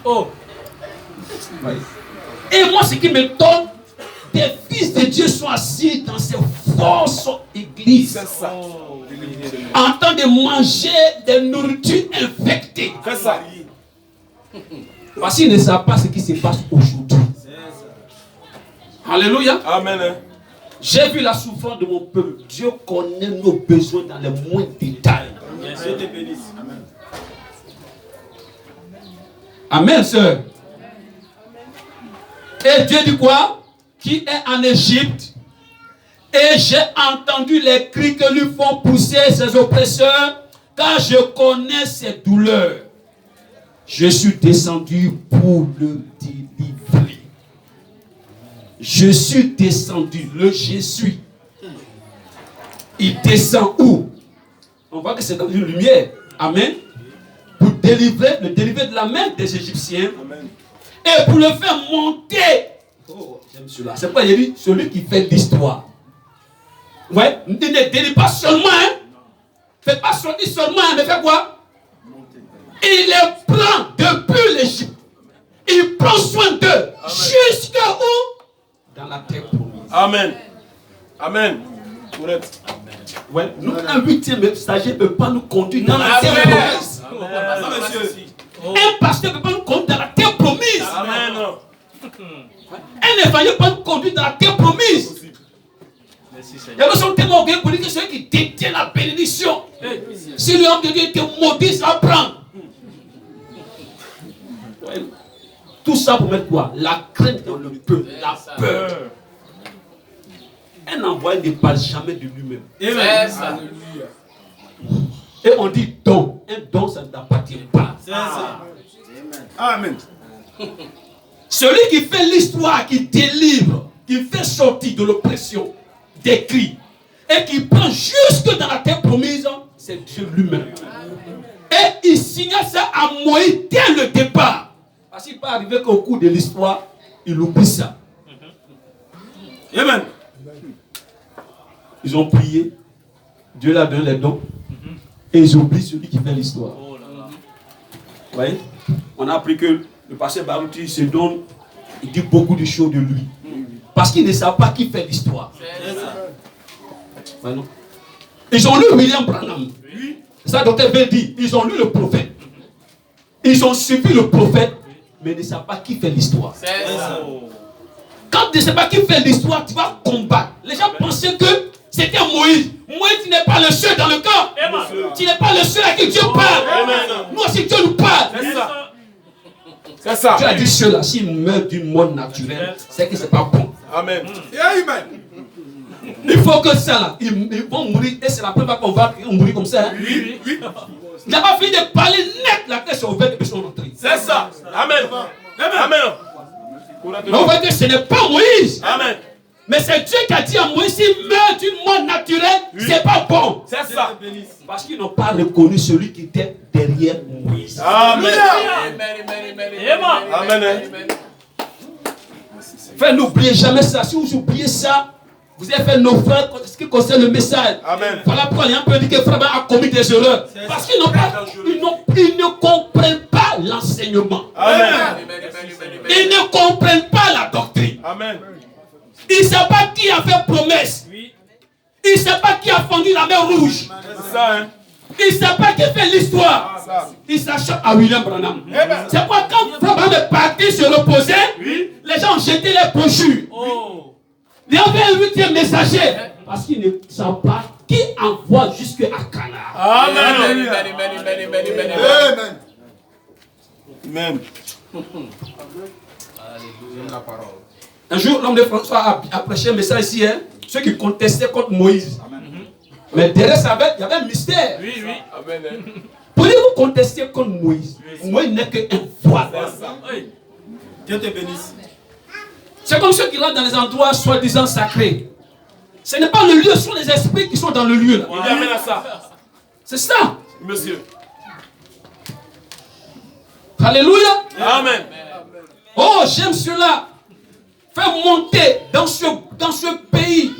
Oh. Oui. Et moi, ce qui m'étonne, des fils de Dieu sont assis dans ces fausses églises. C'est ça. En train de manger des nourritures infectées. C'est ça. Parce qu'ils ne savent pas ce qui se passe aujourd'hui. Alléluia. Amen. J'ai vu la souffrance de mon peuple. Dieu connaît nos besoins dans les moindres détails. Dieu te bénisse. Amen. Amen, sœur. Et Dieu dit quoi? Qui est en Égypte. Et j'ai entendu les cris que lui font pousser ses oppresseurs, car je connais ses douleurs. Je suis descendu pour le délivrer. Je suis descendu, le je suis. Il descend où? On voit que c'est dans une lumière. Amen. Pour le délivrer de la main des Égyptiens. Amen. Et pour le faire monter. Oh, j'aime cela. C'est pourquoi il dit celui qui fait l'histoire. Ouais, ne délivre pas seulement, hein. Fait pas sortir seulement, hein, mais fait quoi? Il les prend depuis l'Égypte. Il prend soin d'eux. Jusqu'à où? Dans la terre promise. Amen. Amen. Correct. Ouais, nous, un huitième stagiaire ne peut pas nous conduire dans la terre promise. Amen, monsieur. Un pasteur ne peut pas nous conduire dans la terre promise. Amen. Un évangile ne peut pas nous conduire dans la terre promise. Il y a d'autres témoins orgueilleux pour dire que celui qui détient la bénédiction, si l'homme de Dieu était maudit, ça prend. Ouais. Tout ça pour mettre quoi? La crainte dans le peuple, la peur. Un envoyé ne parle jamais de lui-même. Et on dit don. Un don, ça ne t'appartient pas. Amen. Celui qui fait l'histoire, qui délivre, qui fait sortir de l'oppression, des cris, et qui prend jusque dans la terre promise, c'est Dieu lui-même. Et il signa ça à Moïse dès le départ. Parce qu'il peut arriver qu'au cours de l'histoire, il oublie ça. Amen. Ils ont prié, Dieu leur donné les dons, et ils oublient celui qui fait l'histoire. Vous voyez? On a appris que le pasteur Barouti se donne, il dit beaucoup de choses de lui. Parce qu'ils ne savent pas qui fait l'histoire. Ouais, non? Ils ont lu William Branham. Ça, docteur veut dire, ils ont lu le prophète. Ils ont suivi le prophète, mais ils ne savent pas qui fait l'histoire. Quand tu ne sais pas qui fait l'histoire, tu vas combattre. Les gens pensaient que c'était Moïse. Moïse, tu n'es pas le seul dans le camp. Tu n'es pas le seul à qui Dieu parle. Nous aussi, Dieu nous parle. C'est ça. Dieu a dit cela, s'ils meurent d'une mort naturelle, c'est que ce n'est pas bon. Amen. Amen. Il faut que ça là, ils vont mourir, et c'est la première fois qu'on va mourir comme ça. Hein? Oui. Il n'a pas fini de parler net, la tête est ouverte et ils sont rentrés. C'est ça. Amen. Amen. Mais on voit que ce n'est pas Moïse. Amen. Mais c'est Dieu qui a dit à Moïse, s'il meurt d'une mort naturelle, c'est pas bon. C'est ça. Parce qu'ils n'ont pas reconnu celui qui était derrière Moïse. Amen. Amen. Frère, n'oubliez jamais ça. Si vous oubliez ça, vous avez fait naufrage en ce qui concerne le message. Amen. Voilà pourquoi les gens peuvent dire que frère a commis des erreurs. Parce qu'ils ils ne comprennent pas l'enseignement. Amen. Ils ne comprennent pas la doctrine. Amen. Ils ne savent pas qui a fait promesse. Ils ne savent pas qui a fondu la mer rouge. C'est ça, hein. Ils ne savent pas qui fait l'histoire. Ils s'achètent à William Branham. C'est pourquoi quand Branham est parti se reposer, les gens ont jeté les brochures. Il y avait un huitième messager. Parce qu'ils ne savent pas qui envoie jusqu'à Cana. Amen. Amen. Un jour, l'homme de François a prêché un message ici, hein, ceux qui contestaient contre Moïse. Mais derrière ça, il y avait un mystère. Amen. Pourriez-vous contester contre Moïse? Moïse n'est qu'un voile. Dieu te bénisse. C'est comme ceux qui rentrent dans les endroits soi-disant sacrés. Ce n'est pas le lieu, ce sont les esprits qui sont dans le lieu. Là. Il amène à ça. C'est ça. Monsieur. Alléluia. Amen. Oh, j'aime cela. Faire monter dans ce pays,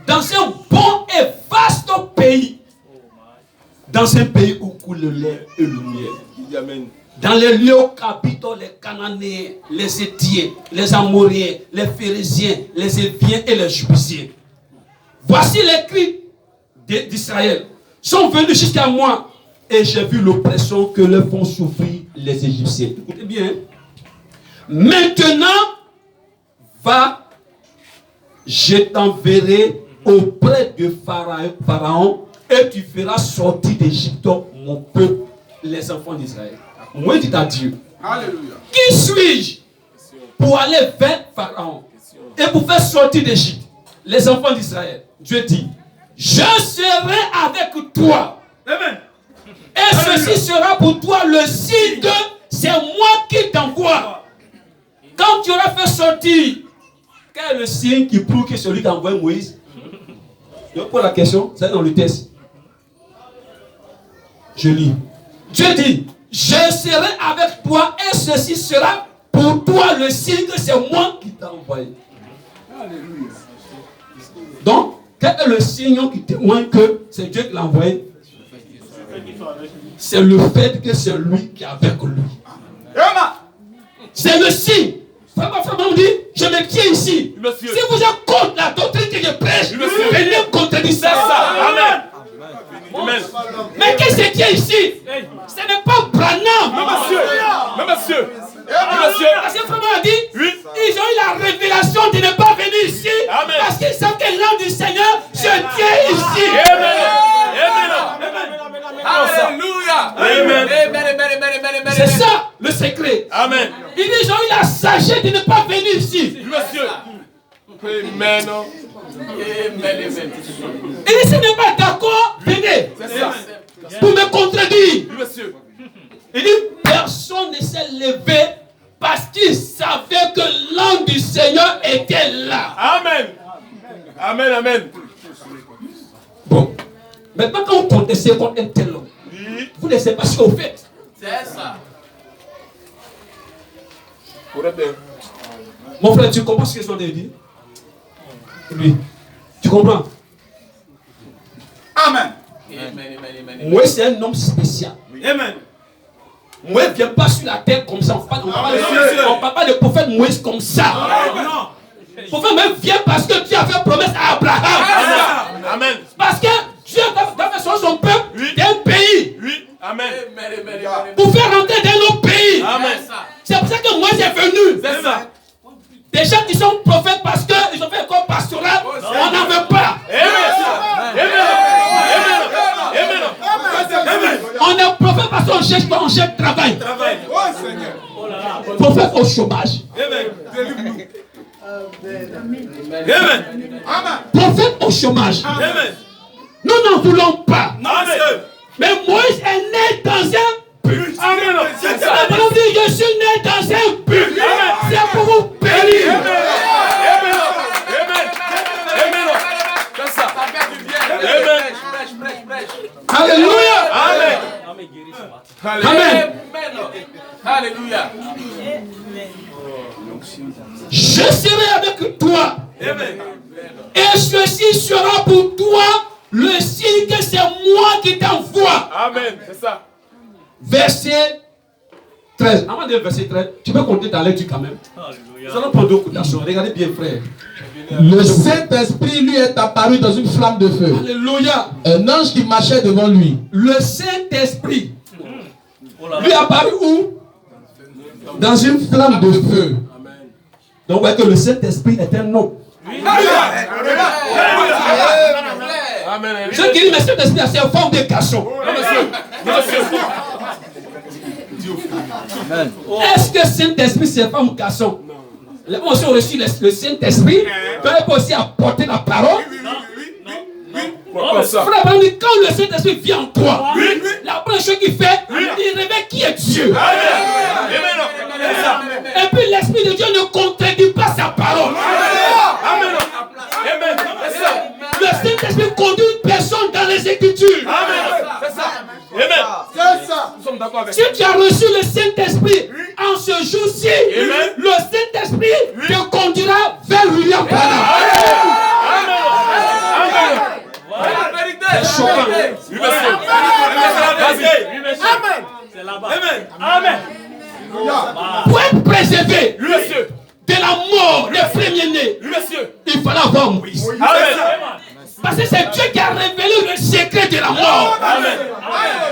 dans un bon et vaste pays, dans un pays où coule le lait et le miel. Amen. dans les lieux où habitent les Cananéens, les Héthiens, les Amoriens, les Phérésiens, les Éviens et les Jébusiens. Voici les cris d'Israël sont venus jusqu'à moi et j'ai vu l'oppression que leur font souffrir les Égyptiens. Écoutez bien. Maintenant, va, je t'enverrai auprès de Pharaon et tu feras sortir d'Égypte mon peuple, les enfants d'Israël. Moi, dit à Dieu, alléluia. Qui suis-je pour aller vers Pharaon et pour faire sortir d'Égypte les enfants d'Israël? Dieu dit, je serai avec toi. Amen. Et ceci sera pour toi le signe que c'est moi qui t'envoie. Quand tu auras fait sortir, quel est le signe qui prouve que celui qui a envoyé Moïse? Je pose la question, c'est dans le texte. Je lis. Dieu dit, je serai avec toi et ceci sera pour toi le signe que c'est moi qui t'ai envoyé. Alléluia. Donc, quel est le signe qui témoigne que c'est Dieu qui l'a envoyé? C'est le fait que c'est lui qui est avec lui. C'est le signe. Frère me dit, je me tiens ici. Monsieur. Si vous êtes contre la doctrine que je prêche, venez contredire ça. Amen. Amen. Mais qui se tient ici? Ce n'est pas Branham. Mais monsieur. Parce que frère a dit, oui. Ils ont eu la révélation de ne pas venir ici. Amen. Parce qu'ils savent que l'âme du Seigneur se tient ici. Alléluia. C'est ça le secret. Amen. Ils ont eu la sagesse de ne pas venir ici. Monsieur. Amen. Et s'il n'est pas d'accord, venez. Pour me contredire. Monsieur. Il dit, personne ne s'est levé parce qu'il savait que l'âme du Seigneur était là. Amen. Amen, amen. Bon. Maintenant, quand vous contestez contre un tel homme, vous ne savez pas ce que vous faites. C'est ça. Mon frère, tu comprends ce que je viens de dire? Oui. Tu comprends? Amen. Moi, c'est un homme spécial. Amen. Moi, ne viens pas sur la terre comme ça. On ne parle pas de prophète Moïse comme ça. Le prophète même vient parce que Dieu a fait promesse à Abraham. Amen. Parce que Dieu a fait sortir son peuple d'un pays. Oui. Amen. Pour faire rentrer dans nos pays. Amen. C'est pour ça que Moïse est venu. C'est ça. Des gens qui sont prophètes parce qu'ils ont fait un corps pastoral, on n'en veut pas. On est prophète parce qu'on cherche pas, on cherche travail. Prophète au chômage. Prophète au chômage. Nous n'en voulons pas. Mais Moïse est né dans un but. Je suis né dans un but. C'est pour vous bénir. Alléluia. Amen. Alléluia. Je serai avec toi. Et ceci sera pour toi le signe que c'est moi qui t'envoie. Amen. C'est ça. Verset 13. Avant de verset 13, tu peux compter ta lecture quand même. Nous allons prendre deux coutations. Regardez bien, frère. Le Saint-Esprit lui est apparu dans une flamme de feu. Alléluia. Un ange qui marchait devant lui. Le Saint-Esprit lui est apparu où? Dans une flamme de feu. Donc, vous voyez que le Saint-Esprit est un homme. Amen. Ceux qui disent, mais Saint-Esprit, c'est une forme de garçon. Est-ce que Saint-Esprit, c'est une forme de garçon? Les gens ont reçu le Saint-Esprit, peuvent aussi apporter la parole. Frère, quand le Saint-Esprit vient en toi, la première chose qu'il fait, il révèle qui est Dieu. Et puis l'Esprit de Dieu ne contredit pas sa parole. Le Saint-Esprit conduit une personne dans les Écritures. Nous sommes d'accord avec Si tu as reçu le Saint-Esprit en ce jour-ci, le Saint-Esprit te conduira vers William Branham. C'est choquant. C'est là-bas. Amen. préserver Oui, monsieur. de la mort des premiers-nés, Oui, monsieur. il fallait avoir Moïse. Amen. Parce que c'est Dieu qui a révélé le secret de la mort. Amen.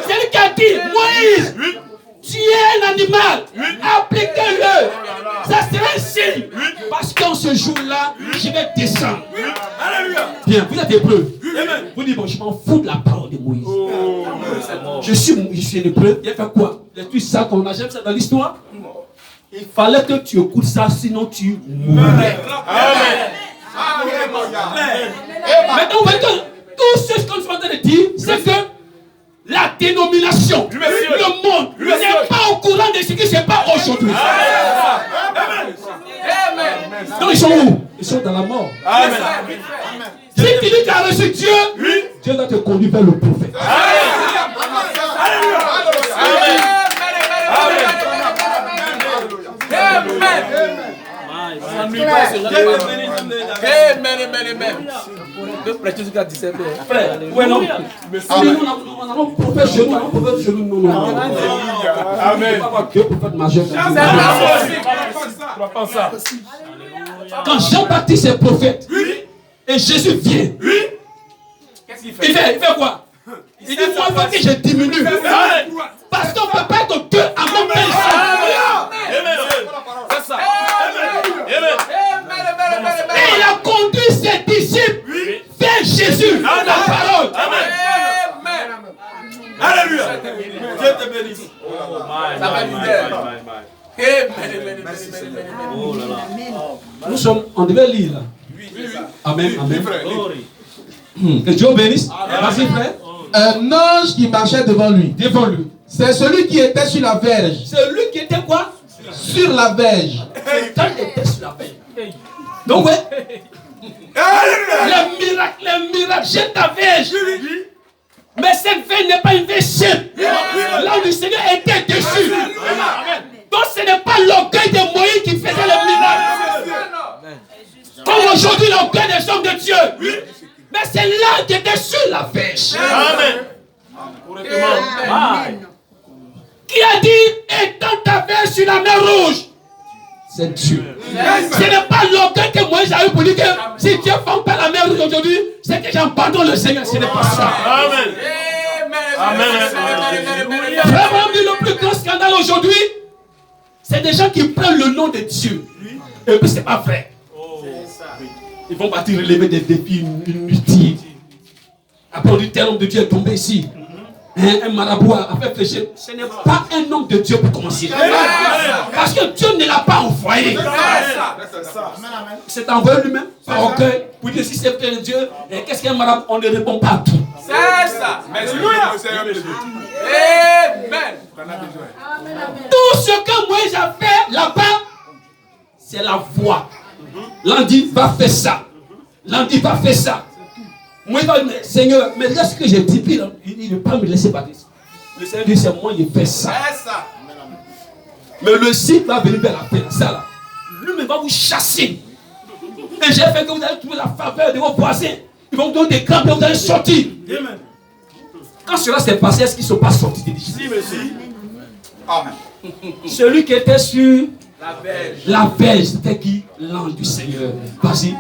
C'est lui qui a dit, Moïse, Oui. tu es un animal, Oui. appliquez-le. Ça sera un signe. Parce qu'en ce jour-là, je vais descendre. Alléluia. Bien, vous êtes hébreu. Amen. Vous dites, bon, je m'en fous de la parole de Moïse. Je suis hébreu. Il a fait quoi? Il a tué ça qu'on a jamais ça dans l'histoire. Il fallait que tu écoutes ça, sinon tu mourrais. Amen. Maintenant, vous voyez que tout ce qu'on est en train de dire, c'est que la dénomination, Oui, monsieur. le monde Oui, monsieur. n'est pas au courant de ce qui se passe aujourd'hui. Amen. Donc ils sont où? Ils sont dans la mort. Amen. Si tu dis que tu as reçu Dieu, Oui. Dieu va te conduire vers le prophète. De prêcher jusqu'à 17 heures. Frère, ouais, non. On a un prophète chez nous, on a un prophète chez nous. Non. Amen. On va avoir deux prophètes majeurs. Quand Jean-Baptiste est prophète, et Jésus vient, Qu'est-ce qu'il il fait quoi? Il dit, moi, il faut que je diminue. Parce qu'on ne peut pas être deux à même personne. C'est ça. Et il a conduit ses disciples vers Jésus, la parole. Alléluia. Dieu te bénisse. Ça va Nous on devait lire là. Amen, amen. Que Dieu bénisse. Vas-y, frère. Un ange qui marchait devant lui. C'est celui qui était sur la verge. C'est lui qui était quoi? Sur la verge. Quand il était sur la verge. Donc, ouais. Les miracles, jette ta verge. Mais cette verge n'est pas une verge simple. Là où le Seigneur était dessus. Donc, ce n'est pas l'orgueil de Moïse qui faisait le miracle. Comme aujourd'hui, l'orgueil des hommes de Dieu. Mais c'est là qui était sur la verge. Amen. Qui a dit, étends ta verge sur la mer rouge? C'est Dieu. Ce n'est pas l'orgueil que Moïse a eu pour dire que si Dieu ne ferme pas la mer rouge aujourd'hui, c'est que j'abandonne le Seigneur. Ce n'est pas ça. Amen. Vraiment, le plus grand scandale aujourd'hui, c'est des gens qui prennent le nom de Dieu. Et puis, ce n'est pas vrai. Ils vont partir relever des défis inutiles. Après, on dit tel homme de Dieu est tombé ici. Un marabout a fait fléchir. Ce n'est pas un homme de Dieu pour commencer. Parce que Dieu ne l'a pas envoyé. C'est envoyé lui-même par orgueil. Pour dire si c'est vrai de Dieu, qu'est-ce qu'un marabout? On ne répond pas à tout. C'est ça. Amen. Tout ce que Moïse a fait là-bas, c'est la voix. L'un dit, va faire ça. L'un dit, va faire ça. Moi, il va dire, Seigneur, mais là, ce que j'ai dit, il ne veut pas me laisser partir. Le Seigneur dit, c'est moi qui fais ça. Mais le site va venir vers la paix, ça là. Lui-même va vous chasser. Et j'ai fait que vous allez trouver la faveur de vos voisins. Ils vont vous donner des crampes et vous allez sortir. Quand cela s'est passé, est-ce qu'ils ne sont pas sortis des difficultés? Celui qui était sur la verge, c'était qui? L'ange du Seigneur. Vas-y.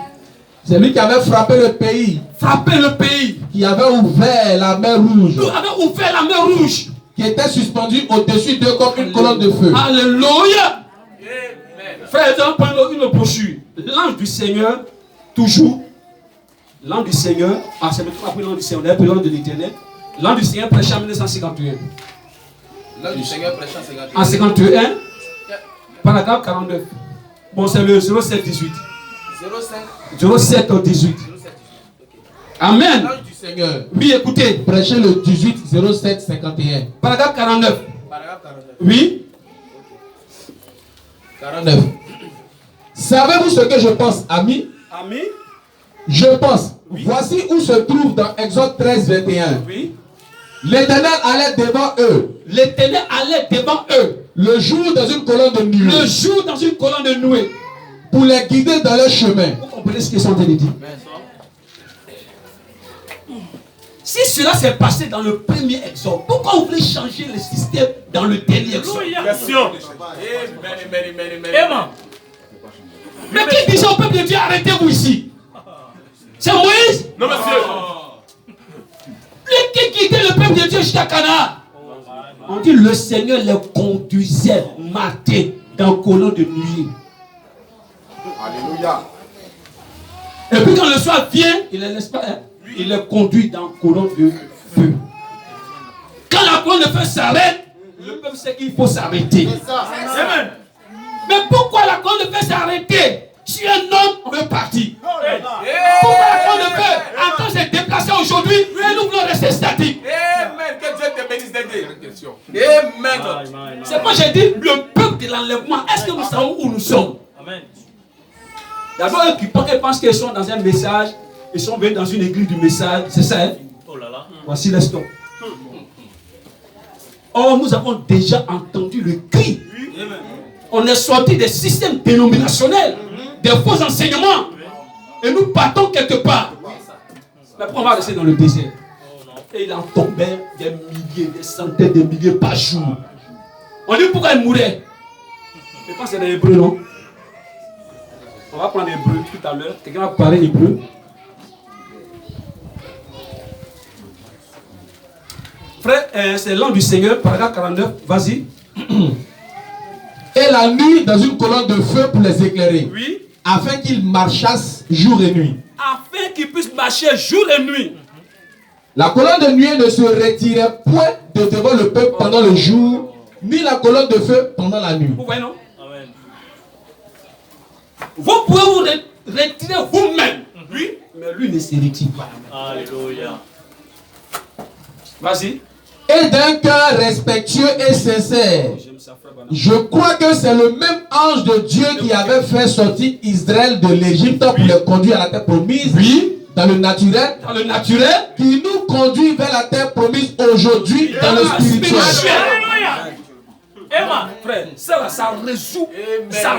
C'est lui qui avait frappé le pays. Frapper le pays. Qui avait ouvert la mer rouge. Nous avons ouvert la mer rouge. Qui était suspendue au-dessus d'eux comme une colonne de feu. Alléluia. Frère, on prend une brochure. L'ange du Seigneur, toujours. L'ange du Seigneur, c'est maintenant après l'ange du Seigneur, on a pris l'ange de l'Éternel. L'ange du Seigneur prêchait en 1951. L'ange du Seigneur prêchant En 51, paragraphe 49. Bon, c'est le 07-18. 07-18. Amen. L'ange du Seigneur. Oui, écoutez. Prêchez le 18-07-51. Paragraphe 49. Paragraphe 49. Oui. 49. Savez-vous ce que je pense, amis? Amis. Je pense. Oui. Voici où se trouve dans Exode 13-21. Oui. L'Éternel allait devant eux. L'Éternel allait devant eux. Le jour dans une colonne de nuée. Le jour dans une colonne de nuée. Pour les guider dans leur chemin. Vous comprenez ce qu'ils sont en train de dire? Si cela s'est passé dans le premier exode, pourquoi vous voulez changer le système dans le dernier exode? Question. Amen. Mais qui disait au peuple de Dieu, arrêtez-vous ici? C'est Moïse? Non, monsieur. Lui qui guidait le peuple de Dieu jusqu'à Canaan. On dit le Seigneur les conduisait matin dans le colonne de nuit. Alléluia. Et puis quand le soir vient, il les laisse pas, hein? Il les conduit dans le colonne de feu. Quand la colonne de feu s'arrête, le peuple sait qu'il faut s'arrêter. Amen. Mais pourquoi la colonne de feu s'est arrêtée? Si un homme, on veut partir. Pourquoi la colonne de feu attend de se déplacer aujourd'hui et nous voulons rester statiques? Amen. Que Dieu te bénisse d'aider. Amen. C'est moi j'ai dit le peuple de l'enlèvement. Est-ce que nous savons où nous sommes? Amen. D'abord, eux qui pensent qu'ils sont dans un message, ils sont venus dans une église du message, c'est ça, hein? Oh là là. Voici l'histoire. Or, nous avons déjà entendu le cri. On est sorti des systèmes dénominationnels, des faux enseignements, et nous partons quelque part. Mais pourquoi on va rester dans le désert? Et il en tombait des milliers, des centaines de milliers par jour. On dit pourquoi il mourait? Je pense que c'est des Hébreux, non? On va prendre l'hébreu tout à l'heure. Quelqu'un va parler hébreu. Frère, c'est l'an du Seigneur, paragraphe 49. Vas-y. Et la nuit dans une colonne de feu pour les éclairer. Oui. Afin qu'ils marchassent jour et nuit. Afin qu'ils puissent marcher jour et nuit. La colonne de nuit ne se retirait point de devant le peuple pendant le jour, ni la colonne de feu pendant la nuit. Vous voyez, non? Amen. Vous pouvez vous retirer vous-même. Oui. Mais lui ne se retire pas. Alléluia. Vas-y. Et d'un cœur respectueux et sincère. J'aime ça, frère Bana. Je crois que c'est le même ange de Dieu qui avait fait sortir Israël de l'Égypte pour les conduire à la terre promise. Oui. Dans le naturel. Dans le naturel. Qui nous conduit vers la terre promise aujourd'hui dans le spirituel. Emma, frère, ça là, ça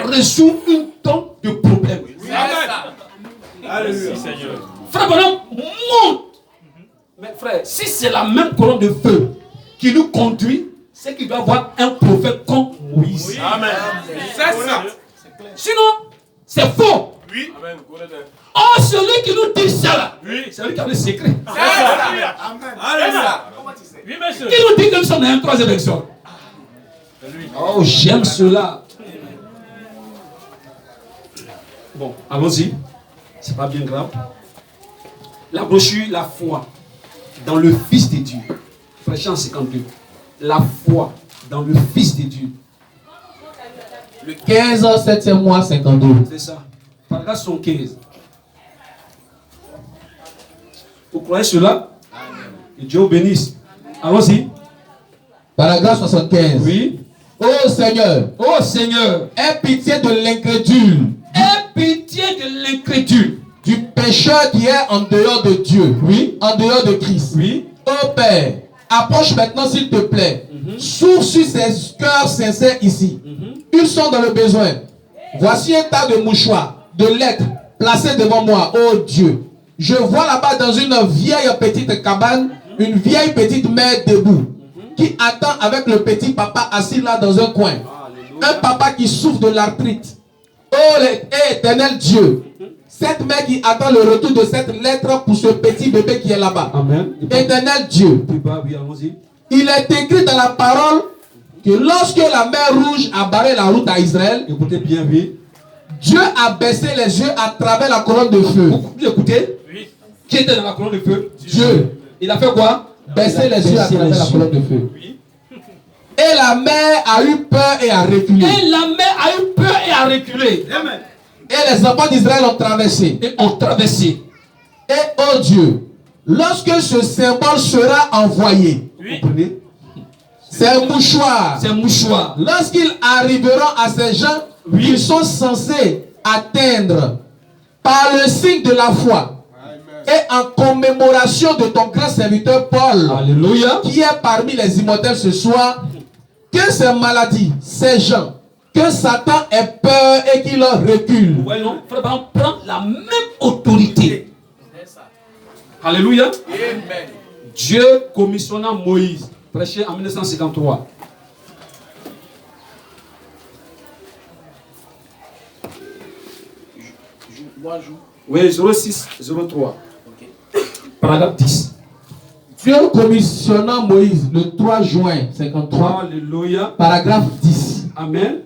résout une tonne de problèmes. Alléluia. Seigneur. Frère Bonhomme, monte. Mais frère, si c'est la même colonne de feu qui nous conduit, c'est qu'il doit y avoir un prophète comme Moïse. Amen. C'est ça. Sinon, c'est faux. Oui. Oh, celui qui nous dit ça là, c'est lui qui a le secret. Alléluia. Oui, monsieur. Qui nous dit que nous sommes dans un troisième exode? Oh, j'aime cela. Bon, allons-y. C'est pas bien grave. La brochure, la foi dans le Fils de Dieu. Frère Jean 52. La foi dans le Fils de Dieu. Le 15, 7e mois, 52. C'est ça. Paragraphe 75. Vous croyez cela? Que Dieu vous bénisse. Allons-y. Paragraphe 75. Oui. Ô Seigneur, Oh Seigneur, aie pitié de l'incrédule, aie pitié de l'incrédule. du pécheur qui est en dehors de Dieu, Oui. en dehors de Christ. Oui. Ô Père, approche maintenant s'il te plaît. S'ouvre sur ces cœurs sincères ici. Ils sont dans le besoin. Voici un tas de mouchoirs, de lettres placés devant moi. Oh Dieu, je vois là-bas dans une vieille petite cabane, une vieille petite mère debout, qui attend avec le petit papa assis là dans un coin. Un papa qui souffre de l'arthrite. Oh éternel Dieu, cette mère qui attend le retour de cette lettre pour ce petit bébé qui est là-bas. Amen. Éternel Dieu, Plus bas, oui, allons-y. il est écrit dans la parole que lorsque la mer Rouge a barré la route à Israël, Écoutez bien, oui. Dieu a baissé les yeux à travers la colonne de feu. Vous écoutez? Oui. Qui était dans la colonne de feu? Dieu Il a fait quoi? baissé les yeux à Baissé travers les la yeux. colonne de feu. Oui. Et la mer a eu peur et a reculé. Et la mer a eu peur et a reculé. Amen. Et les enfants d'Israël ont traversé. Et ont traversé. Et oh Dieu, lorsque ce symbole sera envoyé, Oui. Vous comprenez? ces mouchoirs, C'est un mouchoir. lorsqu'ils arriveront à ces gens, ils sont censés atteindre par le signe de la foi et en commémoration de ton grand serviteur Paul, Alléluia. qui est parmi les immortels ce soir, que ces maladies, ces gens, que Satan ait peur et qu'il recule. Voyons, frère, on prend la même autorité. Alléluia. Amen. Dieu commissionna Moïse, prêché en 1953. Oui, 0603. Paragraphe 10. Dieu commissionna Moïse le 3 juin 53. Alléluia. Paragraphe 10. Amen.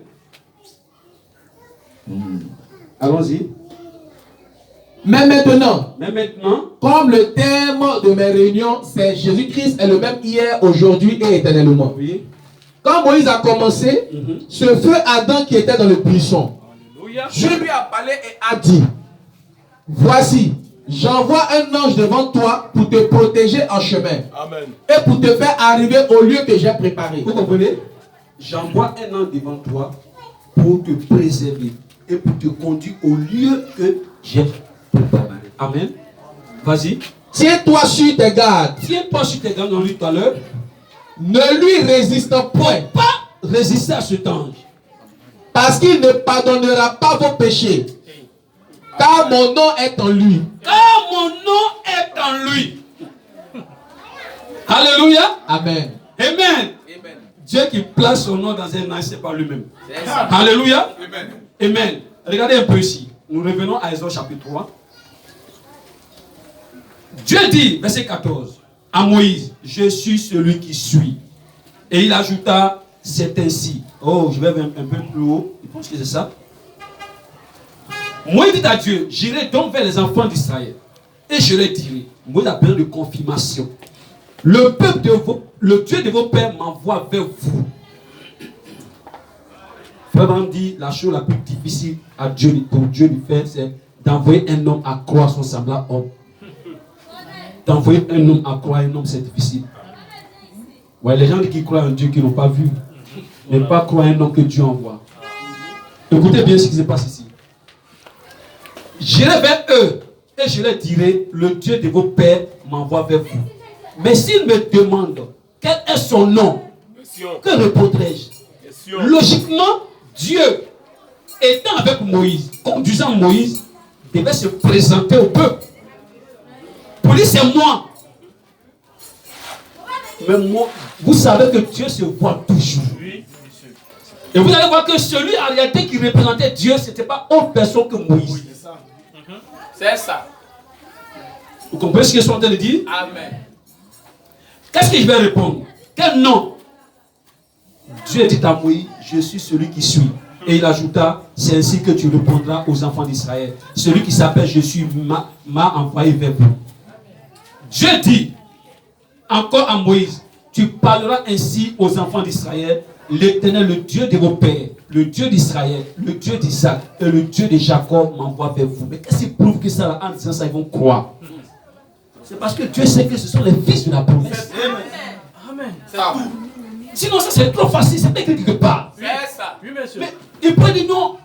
Allons-y. Mais maintenant, comme le thème de mes réunions, c'est Jésus-Christ est le même hier, aujourd'hui et éternellement. Oui. Quand Moïse a commencé, ce feu Adam qui était dans le buisson, Dieu lui a parlé et a dit, voici, j'envoie un ange devant toi pour te protéger en chemin. Amen. Et pour te faire arriver au lieu que j'ai préparé. Vous comprenez? J'envoie un ange devant toi pour te préserver et pour te conduire au lieu que j'ai préparé. Amen. Vas-y. Tiens-toi sur tes gardes. Tiens-toi sur tes gardes, on l'a dit tout à l'heure. Ne lui résiste point. Pas résister à cet ange. Parce qu'il ne pardonnera pas vos péchés. Car mon nom est en lui. Car mon nom est en lui. Alléluia. Amen. Amen. Dieu qui place son nom dans un ange, c'est pas lui-même. Alléluia. Amen. Amen. Regardez un peu ici. Nous revenons à Exode chapitre 3. Dieu dit, verset 14, à Moïse, je suis celui qui suis. Et il ajouta, c'est ainsi. Oh, je vais un peu plus haut. Je pense que c'est ça. Moïse dit à Dieu, j'irai donc vers les enfants d'Israël. Et je leur dirai, Moïse a besoin de confirmation. Le peuple de le Dieu de vos pères m'envoie vers vous. Frère Branham dit, la chose la plus difficile à Dieu, pour Dieu lui faire, c'est d'envoyer un homme à croire son semblable homme. D'envoyer un homme à croire un homme, c'est difficile. Ouais, les gens qui croient en Dieu, qui n'ont pas vu, ne pas croire un homme que Dieu envoie. Écoutez bien ce qui se passe ici. J'irai vers eux et je leur dirai, le Dieu de vos pères m'envoie vers vous. Mais s'ils me demandent quel est son nom, que répondrai-je? Logiquement, Dieu, étant avec Moïse, conduisant Moïse, devait se présenter au peuple. Pour lui, c'est moi. Mais moi, vous savez que Dieu se voit toujours. Et vous allez voir que celui en réalité qui représentait Dieu, ce n'était pas autre personne que Moïse. C'est ça. Vous comprenez ce qu'ils sont en train de dire? Amen. Qu'est-ce que je vais répondre? Quel nom? Dieu dit à Moïse, je suis celui qui suis. Et il ajouta, c'est ainsi que tu répondras aux enfants d'Israël. Celui qui s'appelle je suis m'a envoyé vers vous. Dieu dit encore à Moïse, tu parleras ainsi aux enfants d'Israël, l'Éternel, le Dieu de vos pères, le Dieu d'Israël, le Dieu d'Isaac et le Dieu de Jacob m'envoie vers vous. Mais qu'est-ce qui prouve que ça, en disant ça, ils vont croire? C'est parce que Dieu sait que ce sont les fils de la promesse. Amen. Sinon, ça c'est trop facile, c'est pas écrit quelque part. C'est ça. Oui, monsieur. Mais il peut dire non.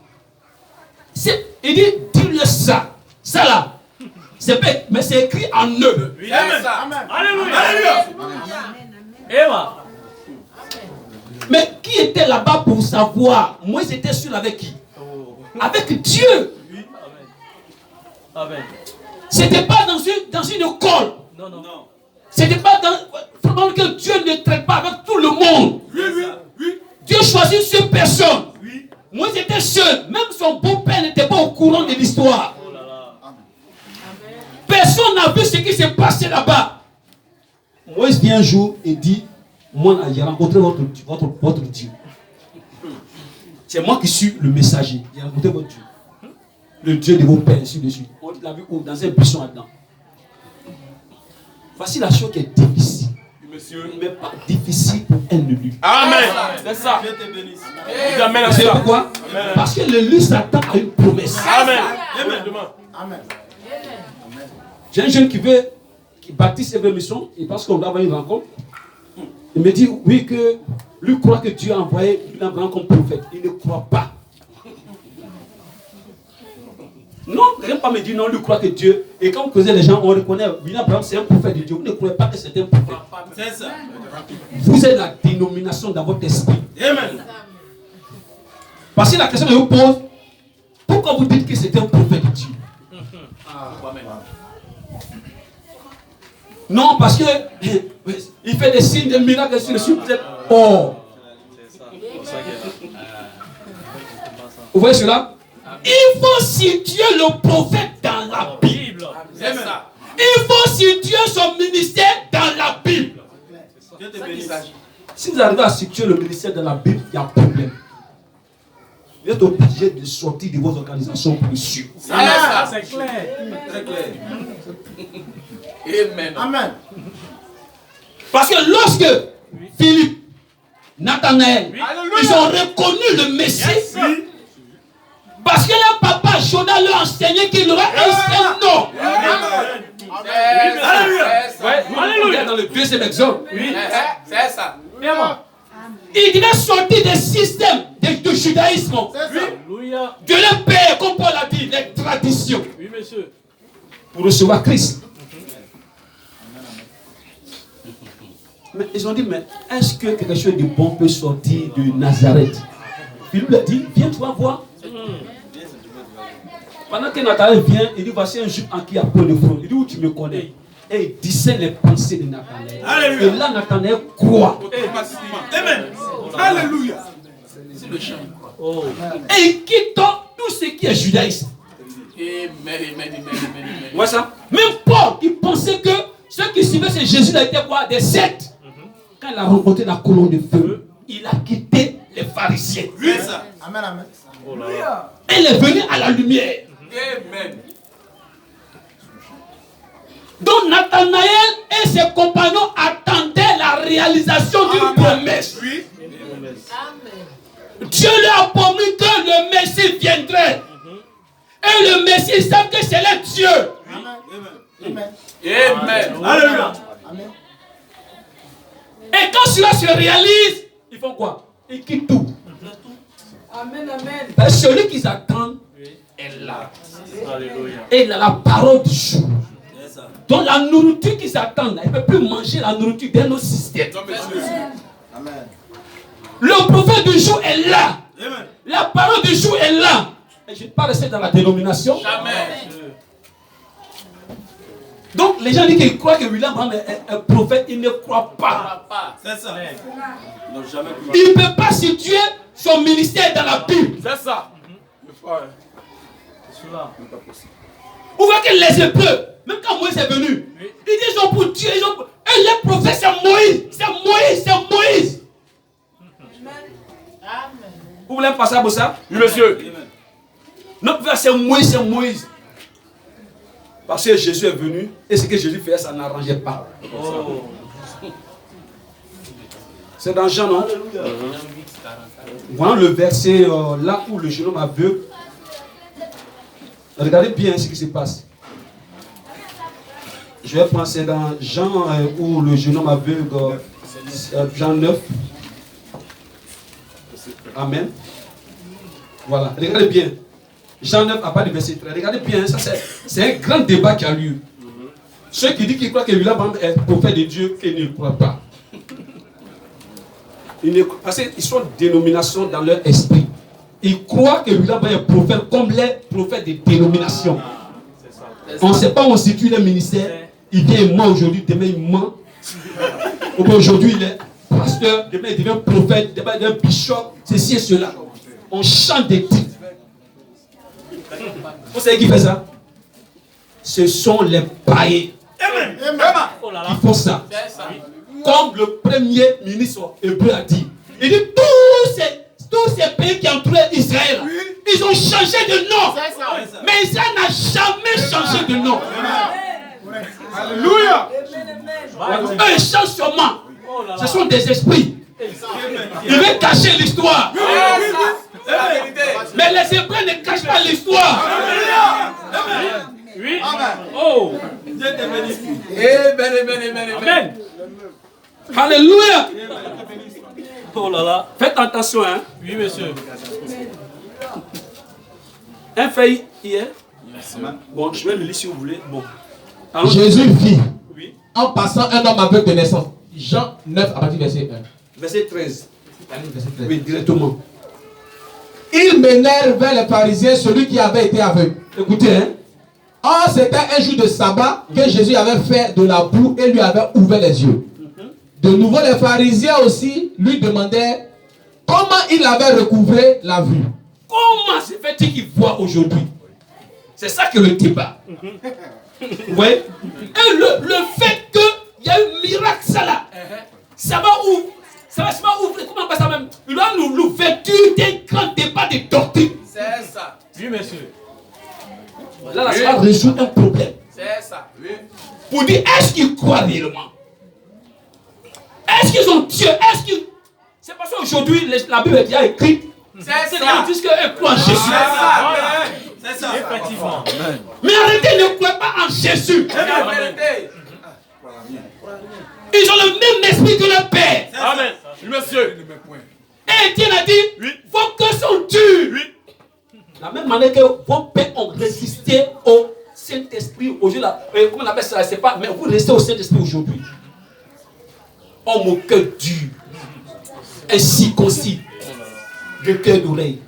Il dit, dis-le ça. Ça là. Mais c'est écrit en eux. Oui, C'est ça. Alléluia. Alléluia. Eva. Mais qui était là-bas pour savoir? Moïse était seul avec qui? Avec Dieu. Oui. Amen. Amen. C'était pas dans une école. Non, non, non. C'était pas dans que Dieu ne traite pas avec tout le monde. Oui, oui, oui. Dieu choisit une seule personne. Oui. Moïse était seul. Même son beau-père n'était pas au courant de l'histoire. Oh là là. Personne n'a vu ce qui s'est passé là-bas. Moïse vient un jour et dit, moi j'ai rencontré votre Dieu. C'est moi qui suis le messager. J'ai rencontré votre Dieu. Le Dieu de vos pères, ainsi de suite. On l'a vu où? Dans un buisson là-dedans. Voici la chose qui est difficile. Monsieur. Mais pas difficile pour un élu. Amen. C'est ça. Dieu te bénisse. Il t'amène à Vous savez ça. pourquoi? Parce que l'élu s'attend à une promesse. Amen. Amen. J'ai un jeune qui baptise ses missions, et parce qu'on doit avoir une rencontre. Il me dit, oui, que lui croit que Dieu a envoyé Abraham comme prophète. Il ne croit pas. Non, ne pas me dire non, lui croit que Dieu. Et quand vous causez les gens, on reconnaît, Abraham c'est un prophète de Dieu. Vous ne croyez pas que c'est un prophète. C'est ça. Vous êtes la dénomination dans votre esprit. Amen. Parce que la question que je vous pose, pourquoi vous dites que c'est un prophète de Dieu? Non, parce que il fait des signes, des miracles sur le sujet. Oh. Vous voyez cela? Il faut situer le prophète dans la Bible. C'est ça. Il faut situer son ministère dans la Bible. Si vous arrivez à situer le ministère dans la Bible, il y a un problème. Vous êtes obligé de sortir de vos organisations précieuses. C'est ça. C'est clair. Très clair. Amen. Amen. Parce que lorsque Philippe, Nathanaël, Alléluia. ils ont reconnu le Messie, parce que leur papa Jonas leur enseignait qu'il aurait un seul nom. Alléluia. Dans le deuxième exemple, C'est ça. il devait sortir des systèmes de judaïsme, Alléluia. de leur père, comme Paul a dit, les traditions, Oui, monsieur. pour recevoir Christ. Mais ils ont dit, mais est-ce que quelque chose de bon peut sortir de Nazareth? Philippe lui a dit, viens, tu vas voir. Pendant que Nathanaël vient, il dit, voici un juif en qui a peu de front. Il dit, où tu me connais? Et il discerne les pensées de Nathanaël. Et là, Nathanaël croit. Amen. Alléluia. C'est le chant. Oh. Et il quitte tout ce qui est judaïsme. Amen. Vous voyez ça? Même Paul, il pensait que ceux qui suivaient ce Jésus là étaient quoi? Des sectes. Quand il a rencontré la colonne de feu, il a quitté les pharisiens. Oui, ça. Amen. Oh là là. Et il est venu à la lumière. Amen. Donc Nathanaël et ses compagnons attendaient la réalisation d'une promesse. Oui. Dieu leur a promis que le Messie viendrait. Et le Messie, ils savent que c'est le Dieu. Amen. Alléluia. Et quand cela se réalise, ils font quoi? Ils quittent tout. Amen, amen. Parce que celui qu'ils attendent est là. Alléluia. Et il a la parole du jour. Donc la nourriture qu'ils attendent, ils ne peuvent plus manger la nourriture d'un autre système. Le prophète du jour est là. La parole du jour est là. Et je ne vais pas rester dans la dénomination. Jamais. Donc les gens disent qu'ils croient que William Branham est un prophète. Ils ne croient pas. C'est ça. Il ne peut pas situer son ministère dans la Bible. C'est ça. Vous voyez que les Hébreux, même quand Moïse est venu, ils disent ils ont pour Dieu. Et les prophètes, c'est Moïse. C'est Moïse. C'est Moïse. Vous voulez un passage pour ça? Oui, monsieur. Notre verset c'est Moïse, c'est Moïse. Parce que Jésus est venu et ce que Jésus faisait, ça n'arrangeait pas. Oh. C'est dans Jean, non? Voilà le verset là où le jeune homme aveugle. Regardez bien ce qui se passe. Je vais prendre, c'est dans Jean où le jeune homme aveugle, Jean 9. Amen. Voilà, regardez bien. Jean 9 à part du verset 13. Regardez bien, ça c'est un grand débat qui a lieu. Ceux qui disent qu'ils croient que William est prophète de Dieu, qu'ils ne croient pas. Parce qu'ils sont dénominations dans leur esprit. Ils croient que William est prophète comme les prophètes de dénomination. On ne sait pas où on situe le ministère. Il vient et ment aujourd'hui, demain il ment. Aujourd'hui il est pasteur, demain il devient prophète, demain il devient bishop, ceci et cela. On chante des titres. Vous savez qui fait ça? Ce sont les païens qui font ça. Comme le premier ministre hébreu a dit. Il dit tous ces pays qui entouraient Israël, ils ont changé de nom. Mais Israël n'a jamais changé de nom. Alléluia. Eux, ils changent sûrement. Ce sont des esprits. Ils veulent cacher l'histoire. Mais les Hébreux ne cachent pas l'histoire. Oui. Oh. Amen. Alléluia. Oh là là. Faites attention, hein. Oui, monsieur. Un fait hier. Bon, je vais le lire si vous voulez. Bon. Alors, Jésus vit oui. en passant un homme aveugle de naissance. Jean 9 à partir du verset 1. Verset 13. Oui, directement. Ils menèrent vers les pharisiens celui qui avait été aveugle. Écoutez, hein. Or, c'était un jour de sabbat que Jésus avait fait de la boue et lui avait ouvert les yeux. De nouveau, les pharisiens aussi lui demandaient comment il avait recouvré la vue. Comment se fait-il qu'il voit aujourd'hui? C'est ça que le débat. Oui. Et le fait qu'il y a eu miracle, ça là, ça va ouvrir. Ça va ouvrir. Comment on passe ça même? Il va nous l'ouverture d'un grand débat de doctrine. C'est ça. Oui, monsieur. Là, ça va résoudre un problème. C'est ça. Oui. Pour dire, est-ce qu'ils croient réellement? Est-ce qu'ils ont Dieu? Est-ce qu'ils... C'est parce qu'aujourd'hui, la Bible est déjà écrite. C'est C'est ça. qu'ils disent qu'ils croient en Jésus. C'est ça. Effectivement. Mais arrêtez, ne croyez pas en Jésus. C'est la vérité. Ils ont le même esprit que le Père. Amen. Monsieur. Et Étienne a dit, Oui. vos cœurs sont durs. Oui. La même manière que vos pères ont résisté au Saint-Esprit aujourd'hui, là, comment on appelle ça, c'est pas, mais vous restez au Saint-Esprit aujourd'hui. Homme au cœur dur, ainsi concis, de cœur d'oreille.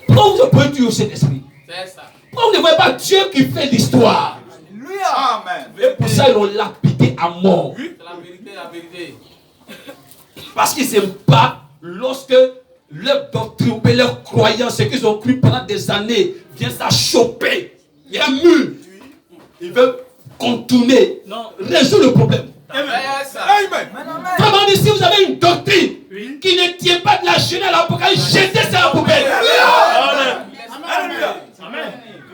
Pourquoi vous pouvez tuer au Saint-Esprit? C'est ça. Pourquoi vous ne voyez pas Dieu qui fait l'histoire? Amen. Et pour ça, ils l'ont lapidé à mort. C'est la vérité, la vérité. Parce qu'ils n'aiment pas lorsque leur doctrine, leur croyance, ce qu'ils ont cru pendant des années, vient s'achoper. Il y a un mur. Ils veulent contourner, résoudre le problème. C'est ça. Comment dire, si vous avez une doctrine qui ne tient pas de la chaîne à l'Apocalypse, jetez ça à la poubelle. Amen.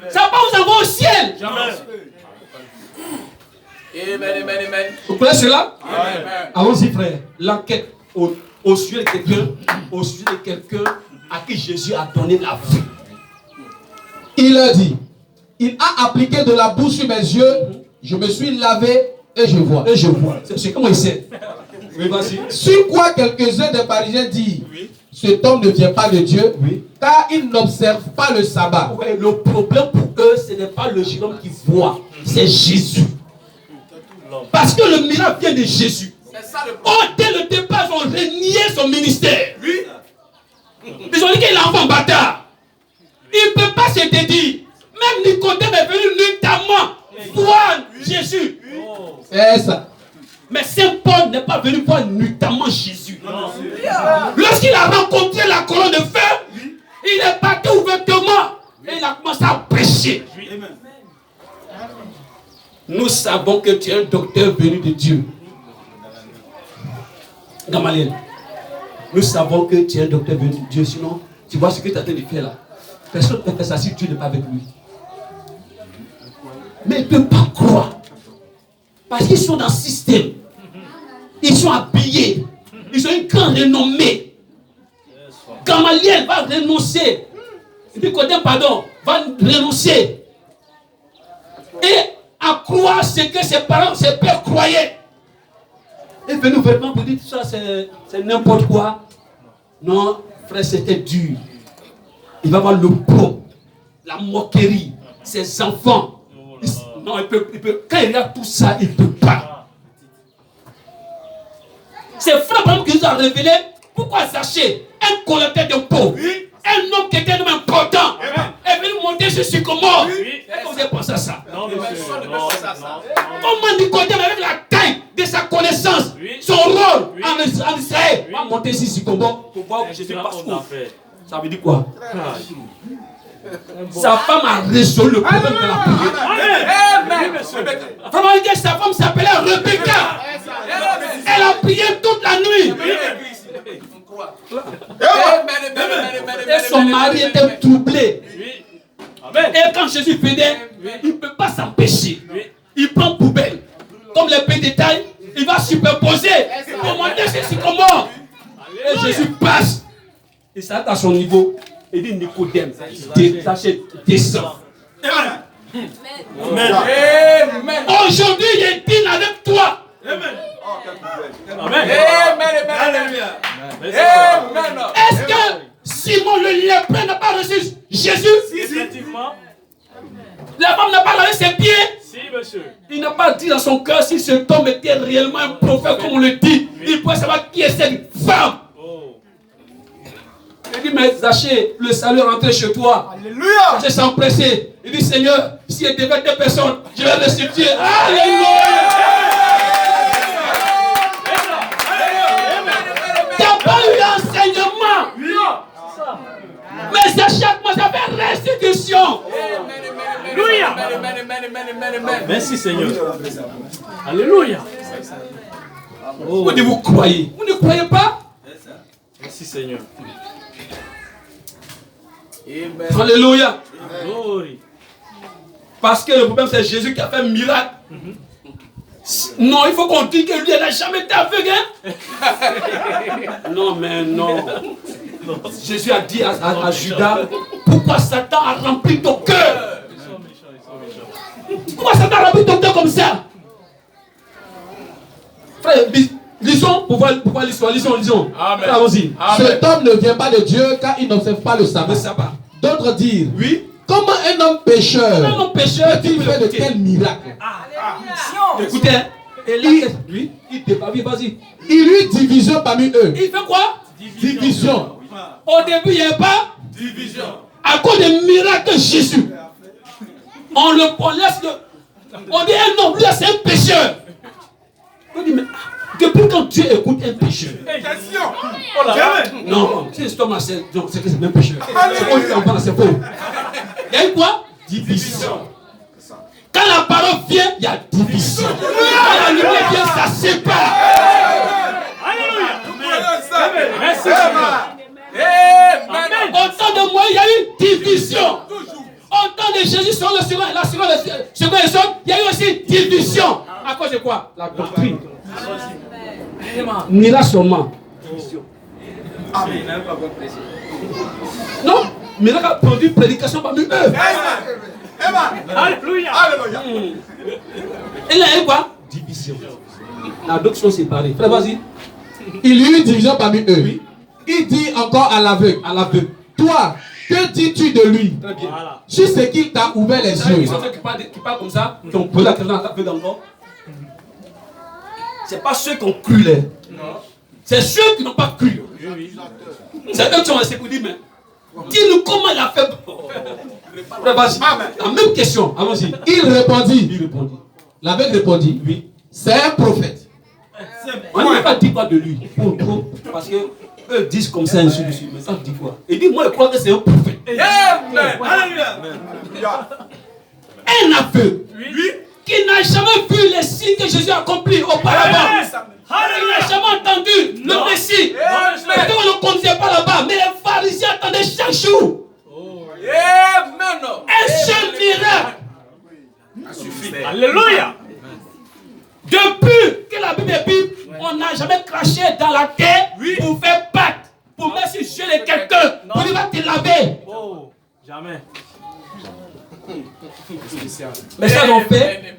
Ça va pas vous envoyer au ciel. Jamais. Amen, amen, amen. Vous connaissez cela? Amen. Allons-y, frère. L'enquête au sujet de quelqu'un à qui Jésus a donné la vie. Il leur dit, il a appliqué de la boue sur mes yeux, je me suis lavé et je vois. Et je vois. C'est comment il sait. Oui, vas-y. Sur quoi quelques-uns des Parisiens disent, cet homme ne vient pas de Dieu, car il n'observe pas le sabbat. Ouais, le problème pour eux, ce n'est pas le jeune homme qui voit, c'est Jésus. Parce que le miracle vient de Jésus. C'est ça le problème. Oh, dès le départ, ils ont renié son ministère. Ils ont dit qu'il est enfant bâtard. Il ne peut pas se dédier. Même Nicodème est venu nuitamment voir Jésus. C'est ça. Mais Saint Paul n'est pas venu voir nuitamment Jésus. Lorsqu'il a rencontré la colonne de feu, il est parti ouvertement et il a commencé à prêcher. Nous savons que tu es un docteur venu de Dieu. Gamaliel, nous savons que tu es un docteur venu de Dieu. Sinon, tu vois ce que tu es en train de faire là. Personne ne peut faire ça si Dieu n'est pas avec lui. Mais il ne peut pas croire. Parce qu'ils sont dans le système. Ils sont habillés. Ils ont une grande renommée. Gamaliel va renoncer. Nicodème, pardon, va renoncer. Et à croire ce que ses parents, ses pères croyaient. Et venu vraiment pour dire ça, c'est n'importe quoi. Non, frère, c'était dur. Il va voir le pro, la moquerie, ses enfants. Non, il peut, quand il regarde tout ça, il ne peut pas. C'est frère Abraham qui nous a révélé pourquoi Zachée, un collecteur d'impôts, un homme qui était un homme important, est venu monter sur sycomore. Est-ce que vous avez pensé à ça? Non, monsieur. Non. Comment Nicodème, avec la taille de sa connaissance, son rôle en Israël, va monter sur sycomore pour voir où Jésus passe où? Ça veut dire quoi? Sa femme a résolu le problème de la prière. Amen. Vraiment, sa femme s'appelait Rebecca. Elle a prié toute la nuit. Et son mari était troublé. Et quand Jésus venait, il ne peut pas s'empêcher. Il prend poubelle. Comme les petits détails, il va superposer. Pour monter sur sycomore. Et Jésus passe. Il s'arrête à son niveau. Il dit Nicodème, descend. Aujourd'hui, il dîne avec toi. Amen. Est-ce que Simon le lépreux n'a pas reçu Jésus? Effectivement. La femme n'a pas lavé ses pieds. Si, monsieur. Il n'a pas dit dans son cœur si cet homme était réellement un prophète comme on le dit. Il pourrait savoir qui est cette femme. Il dit, mais Zachée, le salut est rentré chez toi. Alléluia. Zachée s'est empressé. Il dit, Seigneur, si il devait des personnes, je vais restituer. Alléluia. Tu n'as pas eu l'enseignement. Mais c'est chaque mois, ça fait restitution. Alléluia. Merci Seigneur. Alléluia. Vous dites, vous croyez. Vous ne croyez pas? Merci Seigneur. Alléluia. Glory. Parce que le problème, c'est Jésus qui a fait un miracle. Non, il faut qu'on dise que lui, il n'a jamais été aveugle. Hein? Non, mais non. Jésus a dit à Judas, pourquoi Satan a rempli ton cœur? Pourquoi Satan a rempli ton cœur comme ça? Frère, lisons pour voir l'histoire. Lisons. Amen. Allons-y. Cet homme ne vient pas de Dieu car il n'observe pas le Le sabbat. sabbat. D'autres dirent, Oui. comment un homme pécheur Un homme pécheur qui peut-il faire de tels miracles? Écoutez, et là, lui, il débat, vas-y. Il eut division parmi eux. Il fait quoi? Division. Au début, il n'y avait pas. Division. À cause des miracles de Jésus. On laisse le. On dit un homme, lui, c'est un pécheur. On dit, mais depuis quand Dieu écoute un pécheur? Question. Non, si cet homme-là, c'est que c'est même pécheur. C'est qu'on lui en parle, c'est faux. Il y a eu quoi? Division. Quand la parole vient, il y a division. Quand la lumière vient, ça sépare. Merci Seigneur. Amen. Au temps de moi, il y a eu division. Au temps de Jésus, sur le second et son, il y a eu aussi division. À cause de quoi? La doctrine. Mira seulement. Non, miracle a produit prédication parmi eux. Alléluia. Alléluia. Et là, il y a eu quoi? Division. La doctrine séparée. Frère, vas-y. Il y eut division parmi eux. Il dit encore à l'aveugle, toi, que dis-tu de lui? Très bien. Voilà. Sur ce qu'il t'a ouvert les Vous yeux. savez ceux qui parlent comme ça, qui ont posé la question à l'aveugle encore. Ce n'est pas ceux qui ont cru là. C'est ceux qui n'ont pas cru. C'est eux qui ont laissé pour dire, mais dis-nous comment il a fait. Frère, vas-y. La même question. Allons-y. Il répondit, Il répondit. l'aveugle répondit, Oui. c'est un prophète. On ne peut pas dire quoi de lui. Parce que eux disent comme ça, ainsi de suite. Mais ça dit quoi? Il dit, moi, je crois que c'est un prophète. Amen. Un aveugle qui n'a jamais vu les signes que Jésus a accomplis auparavant. Il n'a jamais entendu le Messie. Peut-être qu'on ne le conduisait pas là-bas, mais les pharisiens attendaient chaque jour Amen. un seul miracle. Alléluia. Depuis que la Bible est Bible, on n'a jamais craché dans la terre pour faire pâte, pour mettre sur le jeu de quelqu'un, pour dire va te laver. Oh, jamais. Mais ça l'ont fait.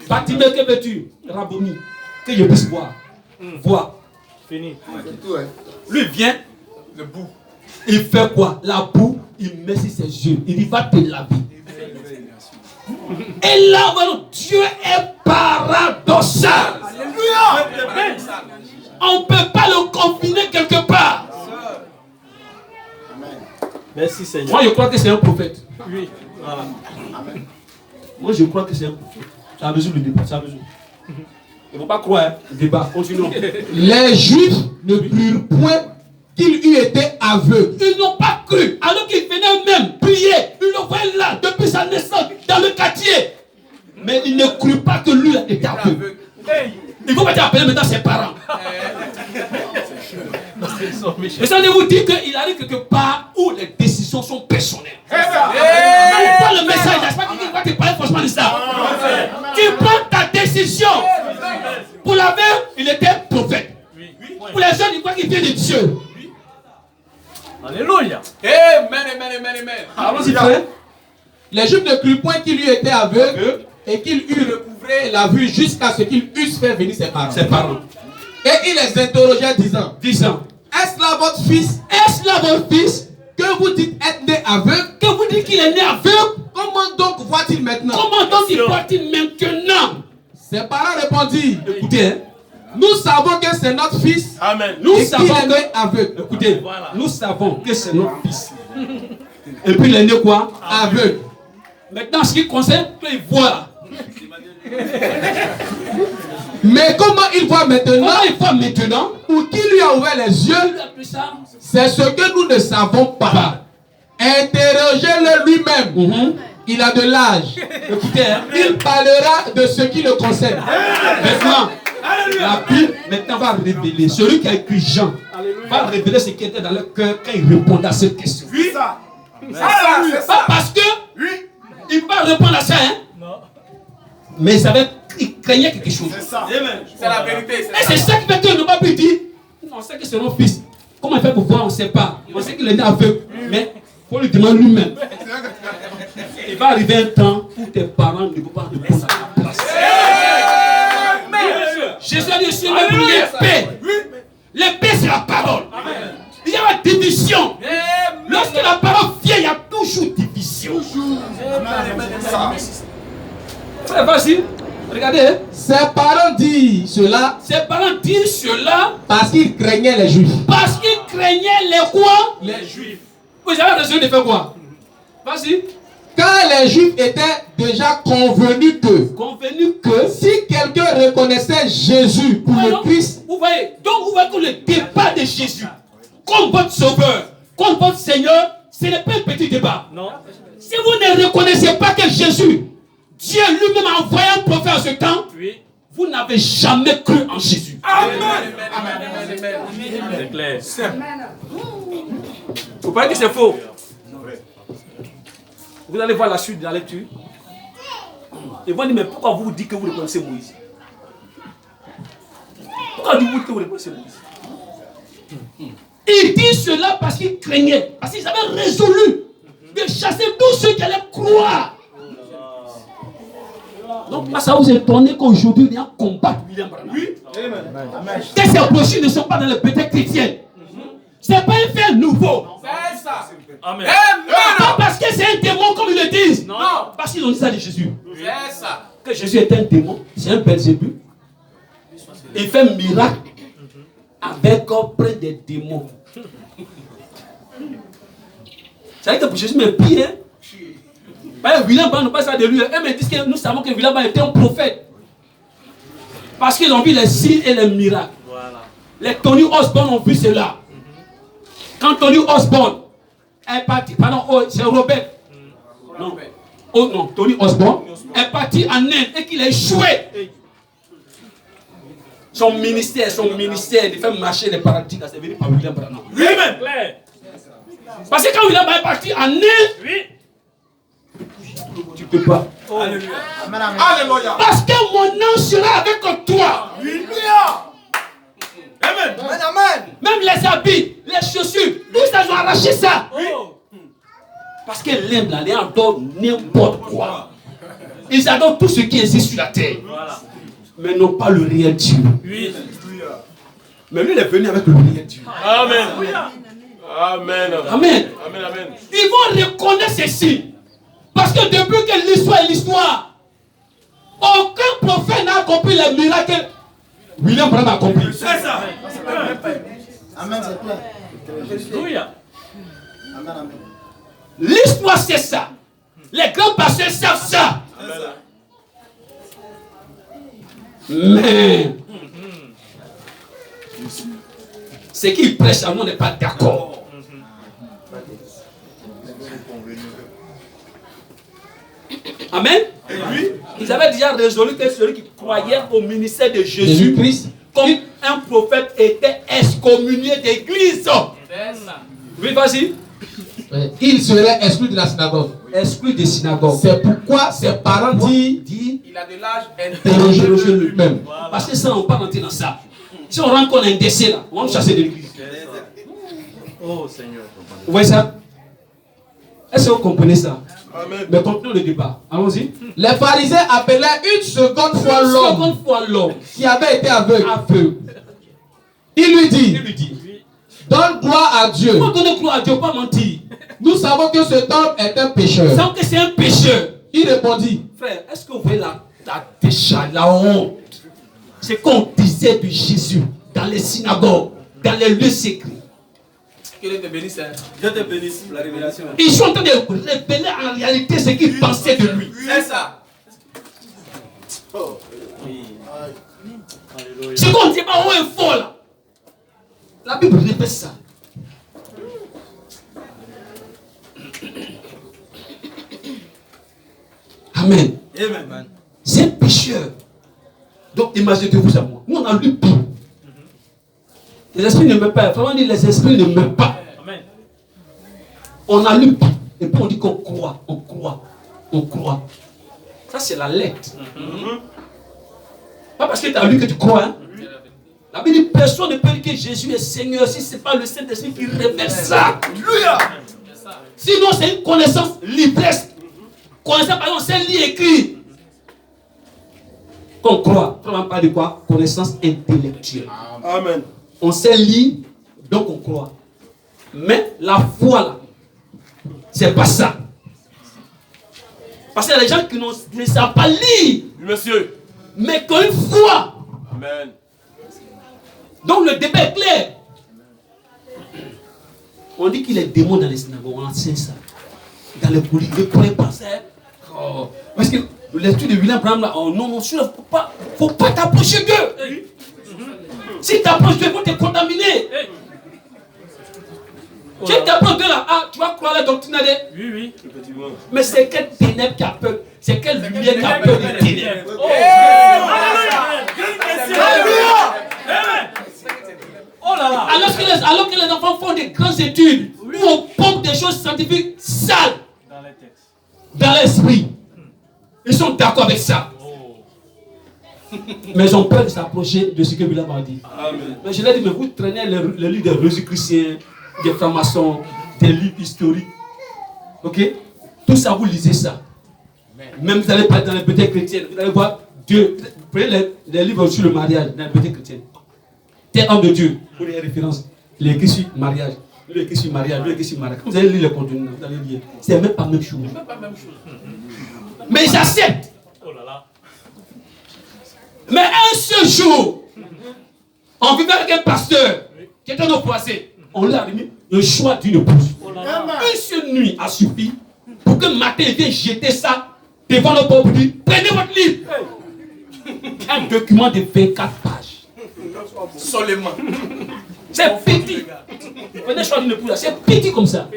Fatimé, que veux-tu? Rabouni, que je puisse voir. Voir. Fini. Lui vient, Le bout. il fait quoi? La boue, il met sur ses yeux. Il dit va te laver. Et là, voilà, Dieu est paradoxal. On ne peut pas le confiner quelque part. Merci Seigneur. Moi, je crois que c'est un prophète. Oui. Voilà. Moi, je crois que c'est un prophète. Ça a besoin de débat. Ça a besoin. Il ne faut pas croire. Hein. Débat. Continuons. Les Juifs ne crurent point qu'il eût été aveugle. Ils n'ont pas cru. Alors qu'ils venaient même prier. Ils le voyaient là, depuis sa naissance, dans le quartier. Mais ils ne crurent pas que lui était aveugle. Il faut pas appeler maintenant ses parents. Et ça veut vous dire qu'il arrive quelque part où les décisions sont personnelles. Tu prends le message, n'est-ce pas qu'il va te parler forcément de ça. Tu prends ta décision. Pour l'aveugle, il était prophète. Pour les jeunes, il croit qu'il vient de Dieu. Alléluia. Amen. Allons-y, frère. Les Juifs ne crurent point qu'il eût été aveugle et qu'il eût recouvré la vue jusqu'à ce qu'il eusse fait venir ses parents. Ses parents. Et il les interrogeait disant, 10 ans. est-ce là votre fils? Est-ce là votre fils Que vous dites être né aveugle? que vous dites qu'il est né aveugle? Comment donc voit-il maintenant? Comment donc il voit-il maintenant? Ses parents répondirent, Écoutez, hein, Nous savons que c'est notre fils. Amen. Nous Et savons qu'il est que... né aveugle. Écoutez, Voilà. nous savons que c'est notre fils. Et puis il est né quoi? Aveugle. Maintenant, ce qui concerne, qu'il voit là. Mais comment il voit maintenant? Comment il voit maintenant? Ou qui lui a ouvert les yeux? Il a pris ça. C'est ce que nous ne savons pas. Interrogez-le lui-même. Il a de l'âge. Écoutez, hein. Il parlera de ce qui le concerne. Maintenant, la Bible maintenant va révéler. Celui qui a écrit Jean va révéler ce qui était dans leur cœur quand il répondait à cette question. Oui, ça. Pas parce que il va répondre à ça, hein. Non. Mais il craignait quelque chose. C'est ça. C'est la vérité. Et c'est ça qui fait que le pape dit, on sait que c'est notre fils. Comment il fait pour voir, on ne sait pas. On sait qu'il est né aveugle. Mais il faut lui demander lui-même. Il va arriver un temps où tes parents ne vont pas répondre à ta place. Jésus a dit, je suis même l'épée. L'épée, c'est la parole. Il y a la division. Lorsque la parole vient, il y a toujours division. Frère, vas-y. Regardez. Ses parents disent cela Ses parents disent cela parce qu'ils craignaient les Juifs. parce qu'ils craignaient les quoi? Les Juifs. Vous avez besoin de faire quoi? Vas-y. Car les Juifs étaient déjà convenus Convenu que... si quelqu'un reconnaissait Jésus pour le Alors, Christ, vous voyez, donc vous voyez que le débat de Jésus, comme votre sauveur, comme votre Seigneur, ce n'est pas un petit débat. Non. Si vous ne reconnaissez pas que Jésus, Dieu lui-même a envoyé un prophète en ce temps, Oui. vous n'avez jamais cru en Jésus. Amen. C'est clair. Vous parlez que c'est faux. Vous allez voir la suite de la lecture. Ils vont dire, mais pourquoi vous dites que vous reconnaissez Moïse? Pourquoi vous dites que vous reconnaissez Moïse? Ils disent cela parce qu'ils craignaient, parce qu'ils avaient résolu de chasser tous ceux qui allaient croire. Donc, ça vous étonne qu'aujourd'hui, il y a un combat de William Branham. Oui. Que ces brochures ne sont pas dans les bêtises chrétiennes. Ce n'est pas un fait nouveau. C'est ça. Amen. Pas parce que c'est un démon comme ils le disent. Non. Parce qu'ils ont dit ça de Jésus. C'est ça. Que Jésus est un démon, c'est un Belzébuth. Il fait un miracle avec auprès des démons. C'est vrai que pour Jésus, mais pire. William Branham ne parle pas de lui. Eux me disent que nous savons que William Branham était un prophète. Parce qu'ils ont vu les signes et les miracles. Voilà. Les Tony Osborne ont vu cela. Quand Tony Osborne est parti, pardon, c'est Robert. Non. Oh non, Tony Osborne est parti en Inde et qu'il a échoué. Son ministère de faire marcher les paralytiques, c'est venu par William Branham. Oui, amen. Clair. Parce que quand William Branham est parti en Inde, Oui. tu peux pas. Alléluia. Alléluia. Parce que mon nom sera avec toi. Amen. Même les habits, les chaussures, tout ça, ils ont arraché ça. Oh. Parce que l'Inde, là, les adorent n'importe quoi. Ils adorent tout ce qui existe sur la terre. Voilà. Mais non pas le réel Dieu. Oui. Mais lui, il est venu avec le réel Dieu. Amen. Amen. Amen. Amen. Amen. Ils vont reconnaître ceci. Parce que depuis que l'histoire est l'histoire, aucun prophète n'a accompli les miracles que William Branham a accompli. C'est ça. Amen, c'est clair. Alléluia. Amen, amen. L'histoire, c'est ça. Les grands pasteurs savent ça. Mais ce qu'ils prêchent à nous n'est pas d'accord. Amen. Ils avaient déjà résolu que celui qui croyait au ministère de Jésus-Christ comme un prophète était excommunié d'église. Oui, vas-y. il serait exclu de la synagogue. Exclu des synagogues. C'est pourquoi ses parents disent Il a de l'âge interrogez-le lui-même. Parce que ça, on ne peut pas rentrer dans ça. Si on rentre qu'on a un décès là, on va nous chasser de l'église. Oh Seigneur. Vous voyez ça? Est-ce que vous comprenez ça? Amen. Mais continuons le débat. Allons-y. Les pharisiens appelaient une seconde fois l'homme Seconde fois l'homme qui avait été aveugle. aveugle. Il lui Il dit, lui dit, donne gloire à Dieu. faut donner gloire à Dieu, pas mentir. Nous savons que cet homme est un pécheur. Sans que c'est un pécheur. Il répondit, Frère, est-ce que vous voyez la décharge, la honte? ce qu'on disait de Jésus dans les synagogues, dans les lieux secrets. Que Dieu te bénisse. Dieu te bénisse pour la révélation. Ils sont en train de révéler en réalité ce qu'ils pensaient de lui. C'est ça. Ce qu'on ne dit pas haut et fort là. La Bible répète ça. Amen. Amen. C'est un pécheur. Donc imaginez-vous ça moi. Nous on a lu tout. Les esprits ne meurent pas. Vraiment dit les esprits ne meurent pas. Amen. On a lu tout. Et puis on dit qu'on croit. On croit. On croit. Ça c'est la lettre. Pas parce que tu as lu que tu crois. Hein? La Bible dit personne ne peut dire que Jésus est Seigneur si ce n'est pas le Saint-Esprit qui révèle ça. Alléluia. Sinon c'est une connaissance libresse. Connaissance par exemple, c'est lire écrit. Qu'on croit. On ne parle de quoi? Connaissance intellectuelle. Amen. On sait lire, donc on croit. Mais la foi là, c'est pas ça. Parce qu'il y a des gens qui ne savent pas lire. Monsieur. Mais qui ont une foi. Amen. Donc le débat est clair. On dit qu'il y a des démons dans les synagogues, on sait ça. Dans les coulisses, les premiers pensaient. Oh. Parce que l'étude de William Branham là, oh non, non, il ne faut pas t'approcher d'eux. Si tu t'approches d'eux, ils vont te contaminer. Si tu t'approches d'eux là, ah, tu vas croire la doctrine des. Oui, oui. Mais c'est quelle ténèbres qui a peur? C'est quelle lumière qui a peur des ténèbres? Oh là là. Alors que les enfants font des grandes études, où on pompe des choses scientifiques sales Dans les textes. dans l'esprit, ils sont d'accord avec ça. Mais ils ont peur de s'approcher de ce que William a dit. Amen. Mais je l'ai dit, mais vous traînez les livres des Rosicruciens, des francs-maçons, des livres historiques. Ok? Tout ça, vous lisez ça. Même vous allez pas dans les bibliothèques chrétiennes, vous allez voir Dieu. Prenez les livres sur le mariage dans les bibliothèques chrétiennes. Tel homme de Dieu, pour les références, il est écrit sur mariage, il est écrit sur mariage, il est écrit sur mariage. Quand vous allez lire le contenu, vous allez lire. C'est même pas la même chose. Mais ils acceptent. Oh là là. Mais un seul jour, on vivait avec un pasteur qui était opposé. On lui a remis le choix d'une épouse. Une seule nuit a suffi pour que matin il vienne jeter ça devant le peuple. Prenez votre livre. Un document de 24 pages. Seulement. C'est petit. Prenez le choix d'une épouse. C'est petit comme ça.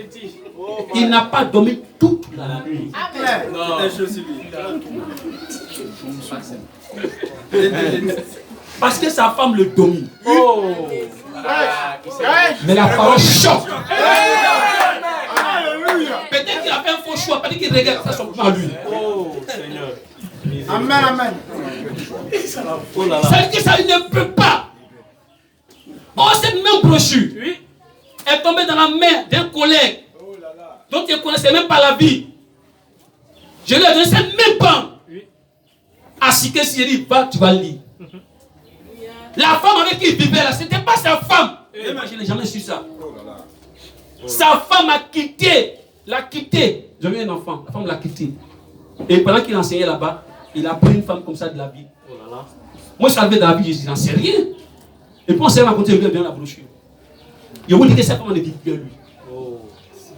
Il n'a pas dormi toute la nuit. Parce que sa femme le domine. Oh. Mais la parole choque. Peut-être qu'il a fait un faux choix. Peut-être qu'il regarde ça son à lui. Oh Seigneur. Amen, amen. Oh là là. Ça veut dire que ça ne peut pas. Oh, cette même brochure est tombée dans la main d'un collègue dont il ne connaissait même pas la vie. Je lui ai donné cette même banque. À Siké, si il dit, va, tu vas lire. La femme avec qui il vivait là, ce n'était pas sa femme. Moi, je n'ai jamais su ça. Sa femme a quitté, l'a quitté. J'avais un enfant, la femme l'a quitté. Et pendant qu'il enseignait là-bas, il a pris une femme comme ça de la vie. Moi, je suis arrivé dans la vie, je dis, j'en sais rien. Et puis on s'est raconté bien la brochure. Je vous dis que cette femme ne vit bien lui.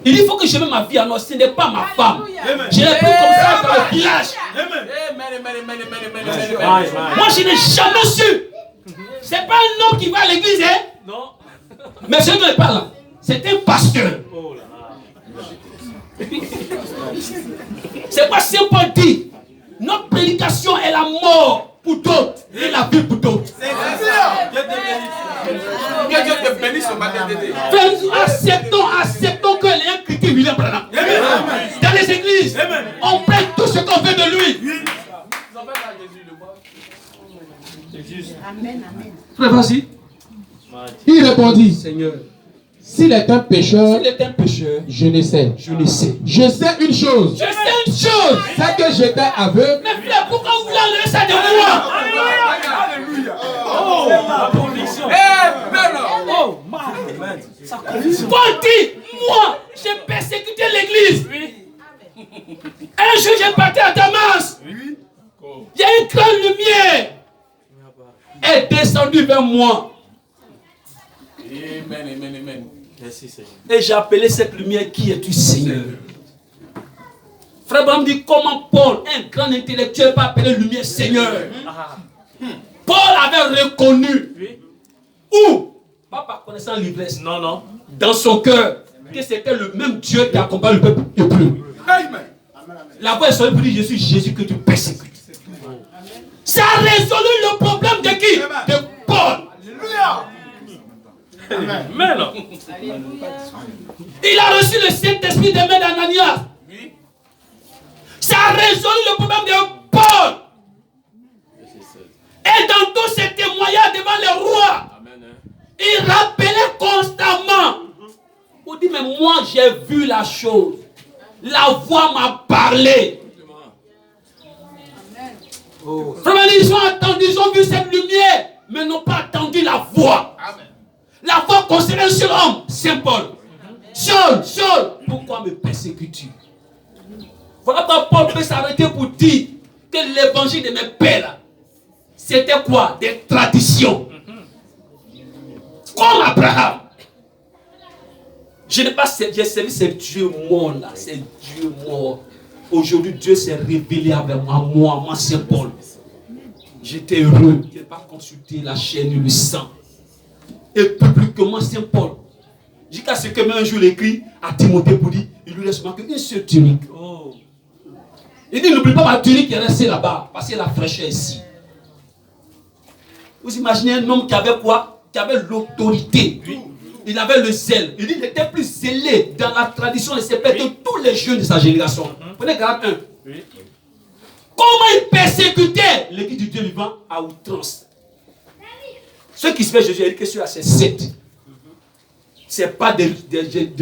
Il dit, il faut que je mette ma vie à moi, ce n'est pas ma femme. Je l'ai pris comme ça dans le village. Moi, je n'ai jamais su. C'est pas un homme qui va à l'église, hein? Non. Mais ce qui n'est pas là, c'est un pasteur. Oh là là. C'est pas si on peut dire. Notre prédication est la mort pour d'autres et la vie pour d'autres. Que Dieu te bénisse ce matin. Acceptons que les critiquent William Branham. Dans les églises, on prête tout ce qu'on veut de lui. Amen, amen. Frère, vas-y. Il répondit, Seigneur, s'il est un pécheur, s'il est un pécheur, je ne sais. je ne sais. Je sais une chose, Je sais une chose. c'est que j'étais aveugle, Mais frère, pourquoi vous voulez enlever ça de moi? Oh, la conviction. Oh, man. Paul dit, moi, j'ai persécuté l'église. Un jour, j'ai parti à Damas. Il y a une grande lumière. descendu vers moi. Amen, amen, amen. Merci Seigneur. Et j'ai appelé cette lumière, qui es-tu, Seigneur? Frère Branham dit, comment Paul, un grand intellectuel, peut appeler lumière Seigneur? Paul avait reconnu, où, pas par connaissance l'ivresse, Non, non. dans son cœur, que c'était le même Dieu qui accompagne le peuple hébreu. Amen. La voix est sortie pour dire, je suis Jésus que tu persécutes. Ça a résolu le problème de qui? De Paul. Amen. Il a reçu le Saint-Esprit des mains d'Ananias. Ça a résolu le problème de Paul. Et dans tous ses témoignages devant les rois, il rappelait constamment. On dit, mais moi j'ai vu la chose. La voix m'a parlé. Vraiment, ils ont attendu, ils ont vu cette lumière, mais n'ont pas attendu la voix. La voix concernait un seul homme, Saint Paul. Saul, Saul, pourquoi me persécutes-tu? Voilà pourquoi Paul peut s'arrêter pour dire que l'évangile de mes pères, c'était quoi? Des traditions. Comme Abraham. Je n'ai pas servi, j'ai servi ces dieux morts là, ces dieux morts. Aujourd'hui, Dieu s'est révélé avec moi, Saint Paul. J'étais heureux de ne pas consulter la chair ni le sang. Et publiquement, Saint Paul, jusqu'à ce que même un jour il écrit à Timothée pour dire, il lui laisse manquer une seule tunique. Oh. Il dit, n'oublie pas ma tunique qui est restée là-bas, parce qu'il y a la fraîcheur ici. Vous imaginez un homme qui avait quoi? Qui avait l'autorité. Il avait le zèle. Il dit qu'il était plus zélé dans la tradition de ses pères que tous les jeunes de sa génération. Prenez garde 1. Comment il persécutait l'église du Dieu vivant à outrance? Ce qui se fait, Jésus a dit que ceux-là, c'est 7. Ce n'est pas des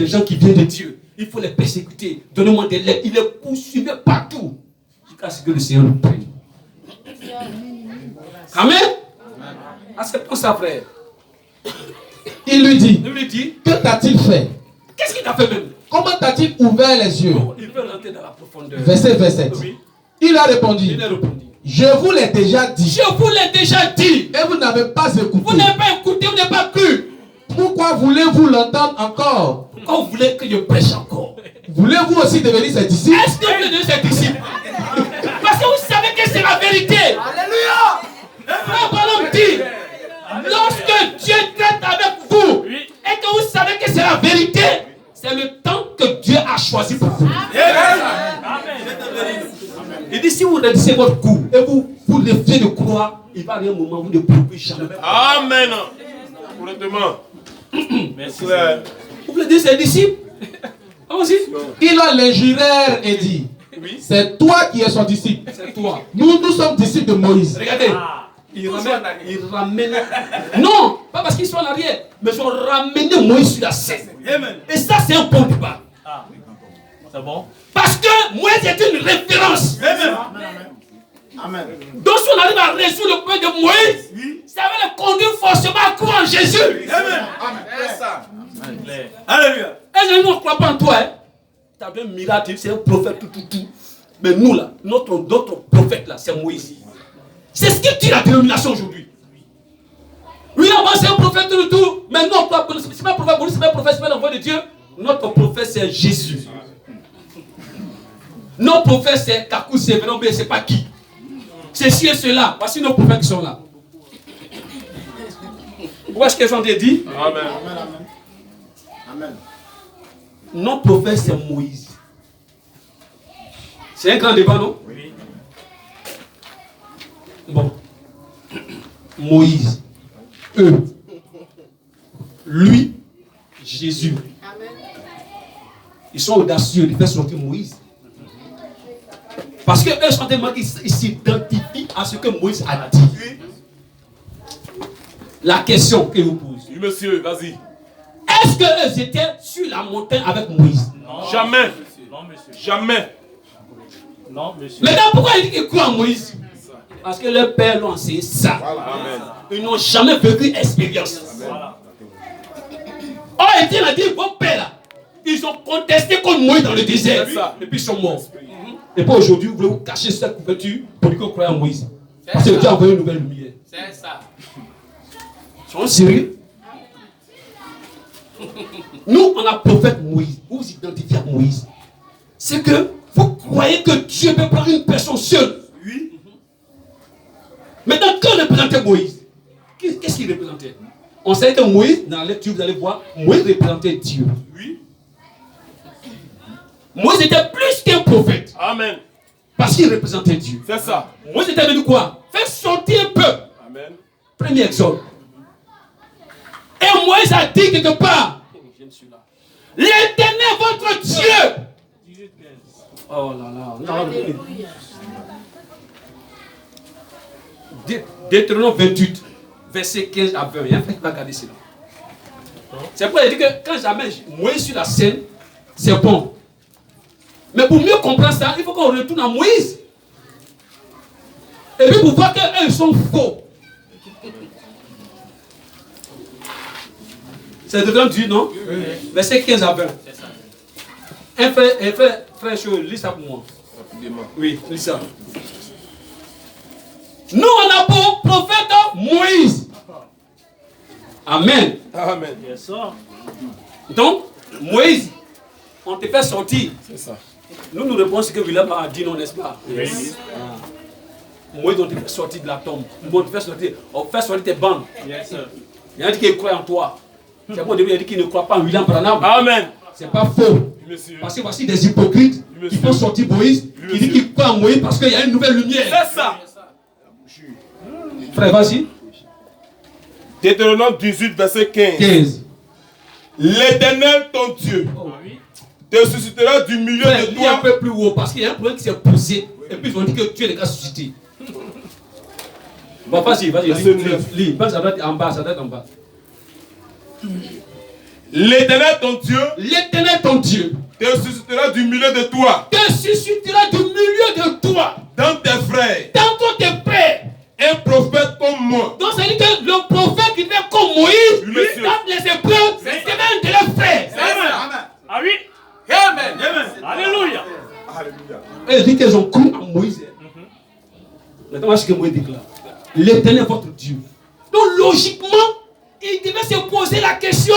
gens qui viennent de Dieu. Il faut les persécuter. Donnez-moi des lettres. Il les poursuivait partout. Jusqu'à ce que le Seigneur nous prenne. Amen. Acceptons ça, frère. Il lui dit, que t'a-t-il fait? Qu'est-ce qu'il t'a fait même? Comment t'a-t-il ouvert les yeux? Il veut rentrer dans la profondeur. Verset 27. Oui. Il a répondu, Il a répondu. je vous l'ai déjà dit. Je vous l'ai déjà dit. Et vous n'avez pas Vous écouté. n'avez pas écouté, vous n'avez pas cru. Pourquoi voulez-vous l'entendre encore? Pourquoi vous voulez que je prêche encore? Voulez-vous aussi devenir ses disciples? Est-ce que vous voulez devenir ses disciples? Parce que vous savez que c'est la vérité. Alléluia. Frère Branham dit, lorsque Dieu traite avec vous et que vous savez que c'est la vérité, c'est le temps que Dieu a choisi pour vous. Il dit, si vous réduisez votre cou et vous levez de croix, il va arriver un moment où vous ne pouvez jamais. Amen. Correctement. Merci. Vous voulez dire ses disciples? Allons-y. Ils l'injurèrent et dit, c'est toi qui es son disciple. C'est toi. Nous sommes disciples de Moïse. Regardez. Il ramène. Non, pas parce qu'ils sont en arrière, mais ils ont ramené Moïse sur la scène. Et ça, c'est un bon débat. Ah. C'est bon? Parce que Moïse est une référence. Amen. Donc, si on arrive à résoudre le problème de Moïse, ça va le conduire forcément à croire en Jésus. C'est ça. Claire. Alléluia. Et nous ne croit pas en toi. Hein? Tu as vu un miracle, c'est un prophète, tout. Mais nous, là, notre prophète, là, c'est Moïse. C'est ce qui tue la dénomination aujourd'hui. Oui, là, moi, c'est un prophète, tout. Mais non, c'est pas un prophète, c'est pas un prophète, c'est pas l'envoi de Dieu. Notre prophète, c'est Jésus. Nos prophètes, c'est Kakou, c'est Venom, c'est pas qui. C'est ci et cela. Voici nos prophètes qui sont là. Vous voyez ce que j'en ai dit? Amen. Amen. Nos prophètes, c'est Moïse. C'est un grand débat, non? Oui. Bon. Moïse. Eux. Lui. Jésus. Ils sont audacieux de faire sortir Moïse. Parce que eux sont tellement ils s'identifient à ce que Moïse a dit. La question que je vous pose. Oui, monsieur, vas-y. Est-ce qu'eux étaient sur la montagne avec Moïse? Non. Jamais. Non, monsieur. Jamais. Non, monsieur. Maintenant, pourquoi ils disent qu'ils croient en Moïse? Parce que leurs pères l'ont enseigné ça. Amen. Ils n'ont jamais vécu expérience. Voilà. Oh, Étienne a dit, vos pères là, ils ont contesté contre Moïse dans le désert. Et puis ils sont morts. Et puis aujourd'hui, vous voulez vous cacher cette couverture pour dire que vous croyez en Moïse. Parce que Dieu a envoyé une nouvelle lumière. C'est ça. Soyons sérieux. Nous, on a prophète Moïse. Vous vous identifiez à Moïse. C'est que vous croyez que Dieu peut prendre une personne seule. Oui. Maintenant, quand représentait Moïse, qu'est-ce qu'il représentait? On sait que Moïse, dans la lecture, vous allez voir, Moïse représentait Dieu. Oui. Moïse était plus qu'un prophète. Amen. Parce qu'il représentait Dieu. C'est ça. Moïse était venu quoi? Faire sortir un peuple. Amen. Premier exode. Et Moïse a dit quelque part, l'Éternel votre Dieu. Oh là là. Deutéronome 28, verset 15 à 20. Il y a un frère qui va regarder cela. C'est pourquoi il dit que quand j'amène Moïse sur la scène, c'est bon. Mais pour mieux comprendre ça, il faut qu'on retourne à Moïse. Et puis pour voir qu'eux sont faux. C'est Deutéronome 18, non? Oui. Verset 15 à 20. Un frère chaud, lis ça pour moi. Rapidement. Oui, lis ça. Nous, on a pour prophète Moïse. Amen. Amen. Yes, sir. Donc, Moïse, on te fait sortir. C'est ça. Nous répondons ce que William a dit, non, n'est-ce pas? Oui. Moïse, on te fait sortir de la tombe. On te fait sortir tes bandes. Yes, sir. Il y en a qui croient en toi. C'est bon, au début, il a dit qu'il ne croit pas en William Branham. Amen. C'est pas faux. Monsieur. Parce que voici des hypocrites qui font sortir Moïse, qui disent qu'ils croient en Moïse parce qu'il y a une nouvelle lumière. C'est ça. Frère, vas-y. Deutéronome 18, verset 15. 15. L'Éternel, ton Dieu, te suscitera du milieu Frère, de lis un toi. peu plus haut parce qu'il y a un problème qui s'est posé. Et puis ils ont dit que Dieu est le cas suscité. Bon, vas-y, lis. Ça doit être en bas, ça doit être en bas. L'Éternel, ton Dieu, L'Éternel, ton Dieu, te suscitera du milieu de toi. te suscitera du milieu de toi, Dans tes frères, dans tes pères. un prophète comme moi. Donc, ça veut dire que le prophète qui fait comme Moïse, Oui, monsieur. dans les épreuves, c'est même de leurs frères. Amen. Ah oui. Amen. Alléluia. Alléluia. Et il dit qu'ils ont cru en Moïse. Maintenant, voilà ce que Moïse déclare. L'Éternel est votre Dieu. Donc, logiquement, il devait se poser la question,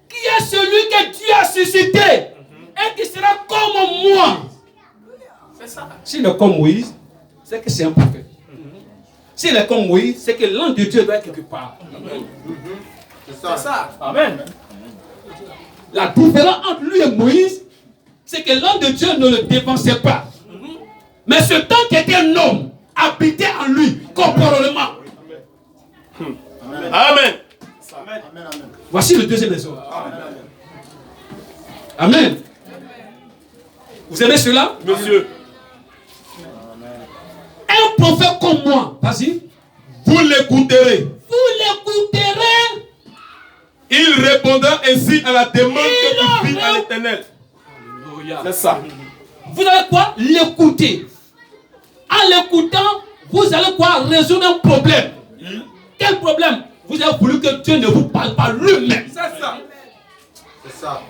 qui est celui que Dieu a suscité et qui sera comme moi? C'est ça. S'il est comme Moïse, c'est que c'est un prophète. S'il est comme Moïse, c'est que l'ange de Dieu doit être quelque part. C'est ça. Amen. La différence entre lui et Moïse, c'est que l'ange de Dieu ne le défensait pas. Mais ce temps qu'était un homme habitait en lui corporellement. Amen. Voici le deuxième exemple. Amen. Vous aimez cela? Monsieur, Un prophète comme moi, vas-y, vous l'écouterez. vous l'écouterez. Il répondra ainsi à la demande que tu fis à l'Éternel. C'est ça. Vous allez quoi? L'écouter. En l'écoutant, vous allez quoi? Résoudre un problème. Quel problème? Vous avez voulu que Dieu ne vous parle pas lui-même. C'est ça. C'est ça.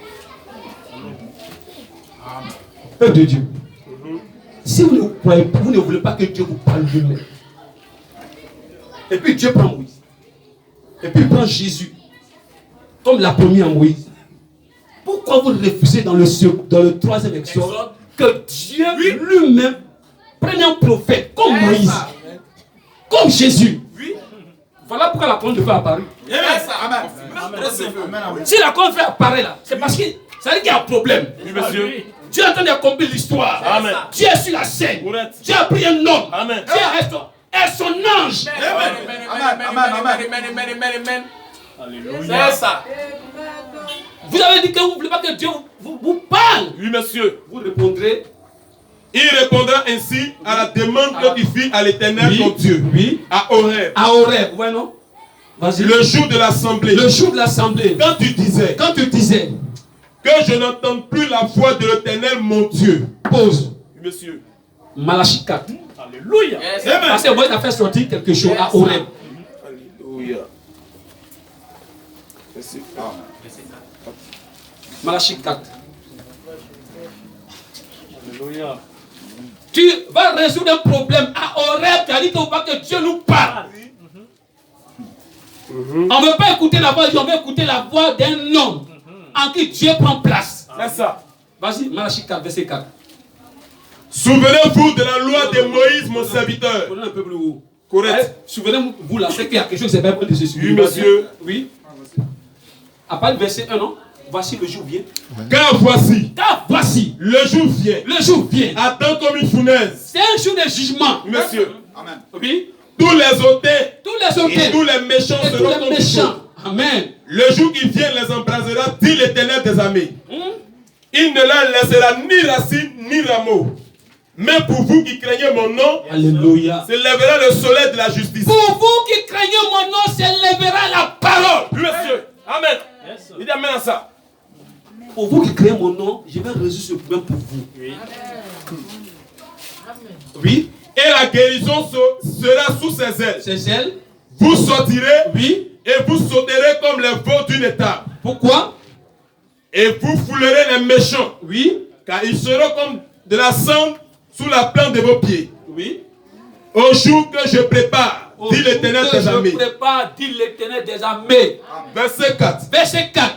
Peuple de Dieu. Si vous ne croyez pas, vous ne voulez pas que Dieu vous parle lui-même. Et puis Dieu prend Moïse. Et puis il prend Jésus. Comme l'a promis à Moïse. Pourquoi vous refusez dans le troisième exode que Dieu lui-même prenne un prophète comme Moïse, comme Jésus? Voilà pourquoi la colonne de feu apparaît. Si la colonne de feu apparaît là, c'est parce que ça veut dire qu'il y a un problème. Oui, monsieur. Dieu est en train d'accomplir l'histoire. Amen. Dieu est sur la scène. Correct. Dieu a pris un homme. Amen. Dieu est son ange. Amen. Alléluia. C'est ça. Vous avez dit que vous ne voulez pas que Dieu vous parle. Oui, monsieur. Vous répondrez. Il répondra ainsi à la demande que tu fis à l'Éternel ton Dieu. Oui. À Horeb. À Horeb. Ouais, non? Vas-y. Le jour de l'assemblée. Le jour de l'assemblée. Quand tu disais que je n'entends plus la voix de l'Éternel mon Dieu. Pause. Oui, monsieur. Malachie 4. Alléluia. Parce que Moïse a fait sortir quelque chose à Horeb. Alléluia. Merci. Malachie 4. Alléluia. Tu vas résoudre un problème à Horeb. Tu as dit que Dieu nous parle. On ne veut pas écouter la voix de Dieu, on veut écouter la voix d'un homme en qui Dieu prend place. C'est ça. Vas-y, Malachie 4, verset 4. Souvenez-vous de la loi de Moïse, mon serviteur. Prenez un peu plus haut. Correct. Souvenez-vous là, c'est qu'il y a quelque chose qui s'est pas de ce sujet. Oui, monsieur. Oui. À part le verset 1, non? Voici le jour vient. Car voici, le jour vient. le jour vient. Attend comme une fournaise. C'est un jour de jugement. Monsieur. Amen. Oui. Tous les ôtés Tous les et autres tous les méchants et tous seront les comme du méchants. feu. Amen. Le jour qui vient les embrasera, dit l'Éternel des armées. Il ne leur laissera ni racine ni rameau. Mais pour vous qui craignez mon nom, Alléluia. s'élèvera le soleil de la justice. Pour vous qui craignez mon nom, s'élèvera la parole. Oui, monsieur. Amen. Yes. Il dit amen à ça. Pour vous qui craignez mon nom, je vais résoudre ce problème pour vous. Oui. Oui. Et la guérison sera sous ses ailes. C'est elle. Vous sortirez, Oui. et vous sauterez comme les veaux d'une étable. Pourquoi? Et vous foulerez les méchants, Oui. car ils seront comme de la cendre sous la plante de vos pieds. Oui. Au jour que je prépare, Au dit jour l'Éternel que des armées. je prépare, dit l'Éternel des armées. Verset 4. Verset 4.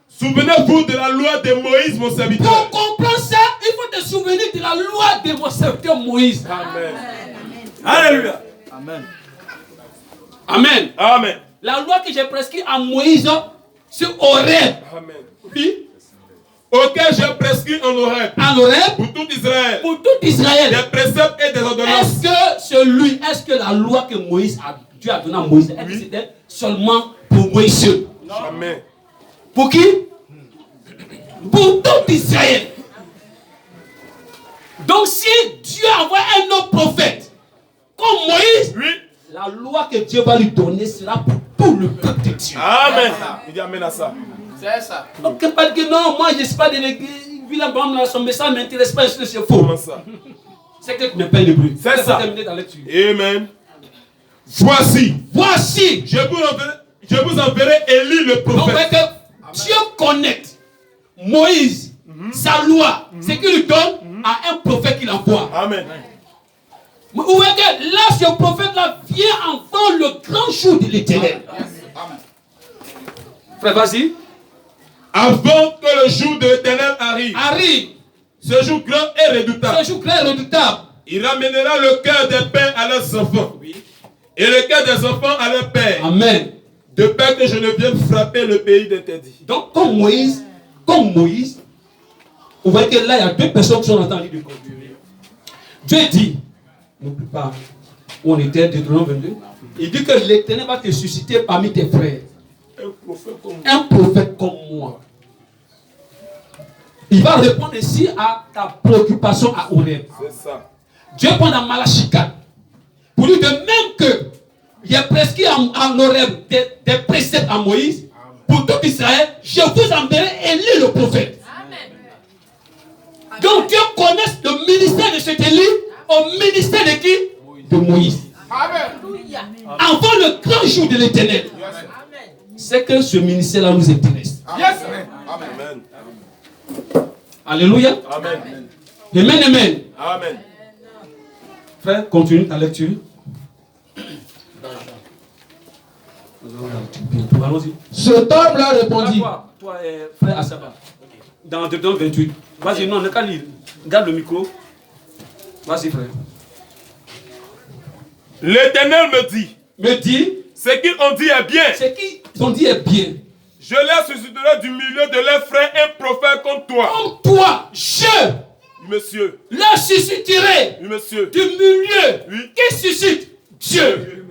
Souvenez-vous de la loi de Moïse, mon serviteur. Pour comprendre ça, il faut te souvenir de la loi de mon serviteur Moïse. Amen. Alléluia. Amen. Amen. Amen. La loi que j'ai prescrite à Moïse, c'est Horeb. Amen. Oui. Auquel j'ai prescrit en Horeb En Horeb, pour tout Israël pour tout Israël. des préceptes et des ordonnances. Est-ce que la loi que Dieu a donnée à Moïse, est-ce que c'était seulement pour Moïse seul? Amen. Pour qui? Pour tout Israël. Donc si Dieu envoie un autre prophète comme Moïse, Oui. la loi que Dieu va lui donner sera pour tout le peuple de Dieu. Amen. Il dit amen à ça. C'est ça. Donc pas dire que non, moi je ne suis pas de l'église, mais ça ne m'intéresse pas, c'est faux. Comment ça? C'est que tu ne payes le bruit. C'est ça. Terminer ta lecture. Amen. Voici, Voici. je vous enverrai Élie le Donc prophète. que Dieu connecte Moïse, sa loi, ce qu'il lui donne à un prophète qu'il envoie. Amen. Vous voyez que là, ce prophète-là vient avant le grand jour de l'Éternel. Amen. Frère, vas-y. Avant que le jour de l'Éternel arrive, ce jour grand et redoutable, Ce jour clair et redoutable. il ramènera le cœur des pères à leurs enfants et le cœur des enfants à leurs pères, Amen. de peur que je ne vienne frapper le pays d'interdit. Donc, comme Moïse, vous voyez que là, il y a deux personnes qui sont en train de conduire. Dieu dit, n'oublie pas où on était, Deutéronome 22, il dit que l'Éternel va te susciter parmi tes frères un prophète comme moi. Il va répondre ici à ta préoccupation à Horeb. C'est ça. Dieu prend dans Malachie 4 pour lui de même que il a prescrit en Horeb des préceptes à Moïse pour tout Israël, je vous enverrai Élie le prophète. Donc Dieu connaît le ministère de cet Élie au ministère de qui? De Moïse. Alléluia. Avant le grand jour de l'Éternel. C'est que ce ministère-là nous intéresse. Yes. Amen. Amen. Alléluia. Amen. Amen, amen. Amen. Frère, continue ta lecture. Allons-y. Cet homme leur répondit. Toi, frère Asaba. Dans Deutéronome 28. Vas-y, non, ne pas lire. Garde le micro. Vas-y, frère. L'Éternel me dit, Ce ce qu'ils ont dit est bien. ce qu'ils ont dit est bien. Je leur susciterai du milieu de leurs frères un prophète comme toi. Comme toi, je Oui, monsieur. leur susciterai Oui, monsieur. du milieu. Oui. Qui suscite? Dieu.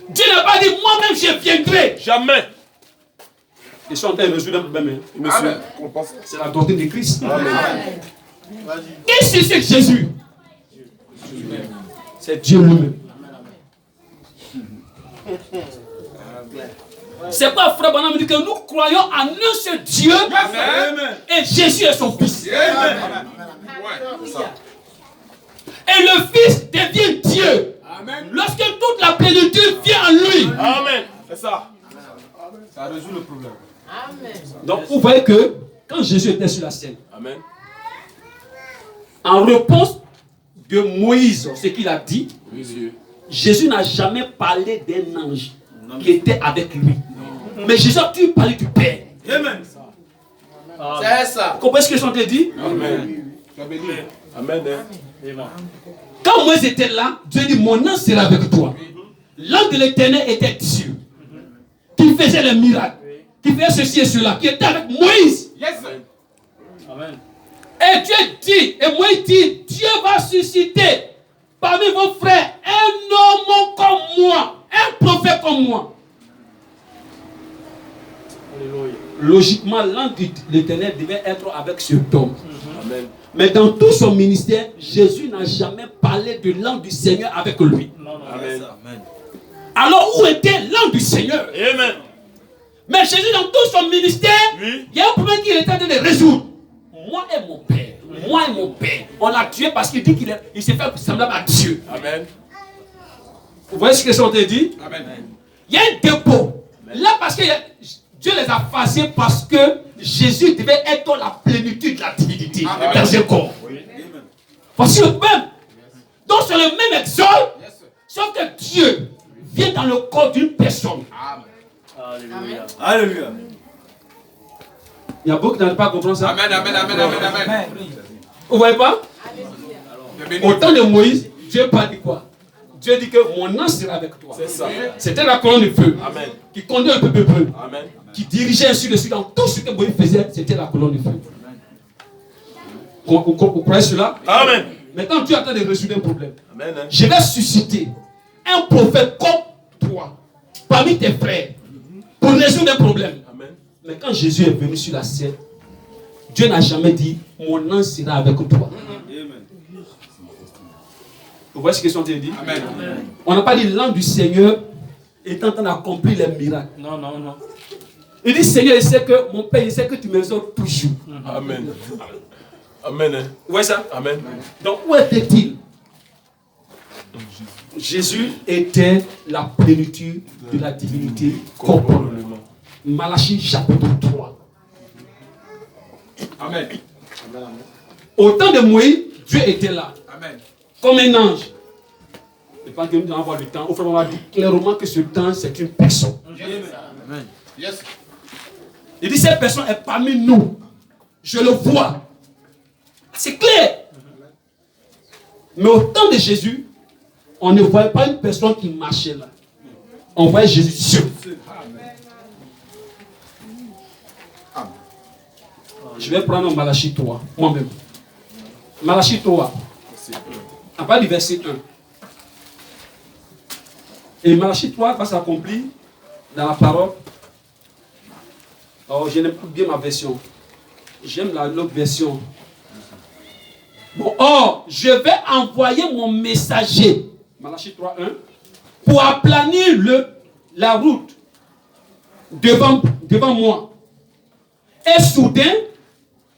Dieu n'a pas dit moi-même je viendrai. Jamais. Ils sont en train de résoudre un problème. Oui, monsieur. Amen. C'est la doctrine de Christ. Amen. Qui suscite Jésus? C'est Dieu lui-même. C'est pas frère Branham dit que nous croyons en un seul Dieu et Jésus est son fils. Et le fils devient Dieu. Lorsque toute la plénitude vient en lui. Amen. C'est ça. Ça résout le problème. Amen. Donc vous voyez que quand Jésus était sur la scène, Amen. en réponse de Moïse, ce qu'il a dit, Monsieur. Jésus n'a jamais parlé d'un ange. qui était avec lui. Mais Jésus a toujours parlé du Père. Amen. C'est ça. Vous comprenez ce que je t'ai dit? Amen. Amen. Quand Moïse était là, Dieu dit, mon ange sera avec toi. L'ange de l'Éternel était Dieu, qui faisait les miracles, qui faisait ceci et cela, qui était avec Moïse. Amen. Et Dieu dit, et Moïse dit, Dieu va susciter parmi vos frères un homme comme moi, un prophète comme moi. Alléluia. Logiquement, l'ange de l'Éternel devait être avec ce homme. Amen. Mais dans tout son ministère, Jésus n'a jamais parlé de l'ange du Seigneur avec lui. Non, non. Amen. Alors où était l'ange du Seigneur? Amen. Mais Jésus, dans tout son ministère, Oui. il y a un problème qu'il était en train de résoudre. Moi et mon Père. Moi et mon Père. On l'a tué parce qu'il dit qu'il s'est fait semblable à Dieu. Amen. Vous voyez ce que je t'ai dit? Amen. Il y a un dépôt. Là, parce que Dieu les a façés parce que Jésus devait être la plénitude de la divinité dans un corps. Voici le même. Donc c'est le même exode, sauf que Dieu vient dans le corps d'une personne. Alléluia. Alléluia. Il y a beaucoup qui n'arrivent pas à comprendre ça. Amen. Amen. Amen. Amen. Amen. Vous voyez pas? Au temps de Moïse, Dieu n'a pas dit quoi? Dieu dit que mon ange sera avec toi. C'est ça. C'était la colonne de feu Amen. qui conduisait le peuple hébreu, Amen. qui dirigeait ainsi de suite dans tout ce que Moïse faisait. C'était la colonne de feu. Vous croyez cela? Amen. Maintenant, Dieu est en train de résoudre un problème. Amen. Je vais susciter un prophète comme toi, parmi tes frères, pour résoudre un problème. Amen. Mais quand Jésus est venu sur la scène, Dieu n'a jamais dit, mon ange sera avec toi. Vous voyez ce que je t'ai dit? Amen. On n'a pas dit l'ange du Seigneur est en train d'accomplir les miracles. Non, non, non. Il dit, Seigneur, il sait que mon Père, il sait que tu me exauces toujours. Amen. Amen. Vous voyez ça? Amen. Donc, où était-il? Jésus était la plénitude de la divinité corporelle. Malachie chapitre 3. Amen. Au temps de Moïse, Dieu était là, Amen. comme un ange. Et pas que nous allons avoir le temps, on va dire clairement que ce temps, c'est une personne. Amen. Yes. Il dit, cette personne est parmi nous. Je le vois. C'est clair. Mais au temps de Jésus, on ne voyait pas une personne qui marchait là. On voyait Jésus seul. Je vais prendre Malachie 3, moi-même. Malachie 3, à part du verset 1. Et Malachie 3 va s'accomplir dans la parole. Oh, je n'aime pas bien ma version. J'aime l'autre version. Bon, or, je vais envoyer mon messager, Malachie 3, 1, pour aplanir la route devant moi. Et soudain,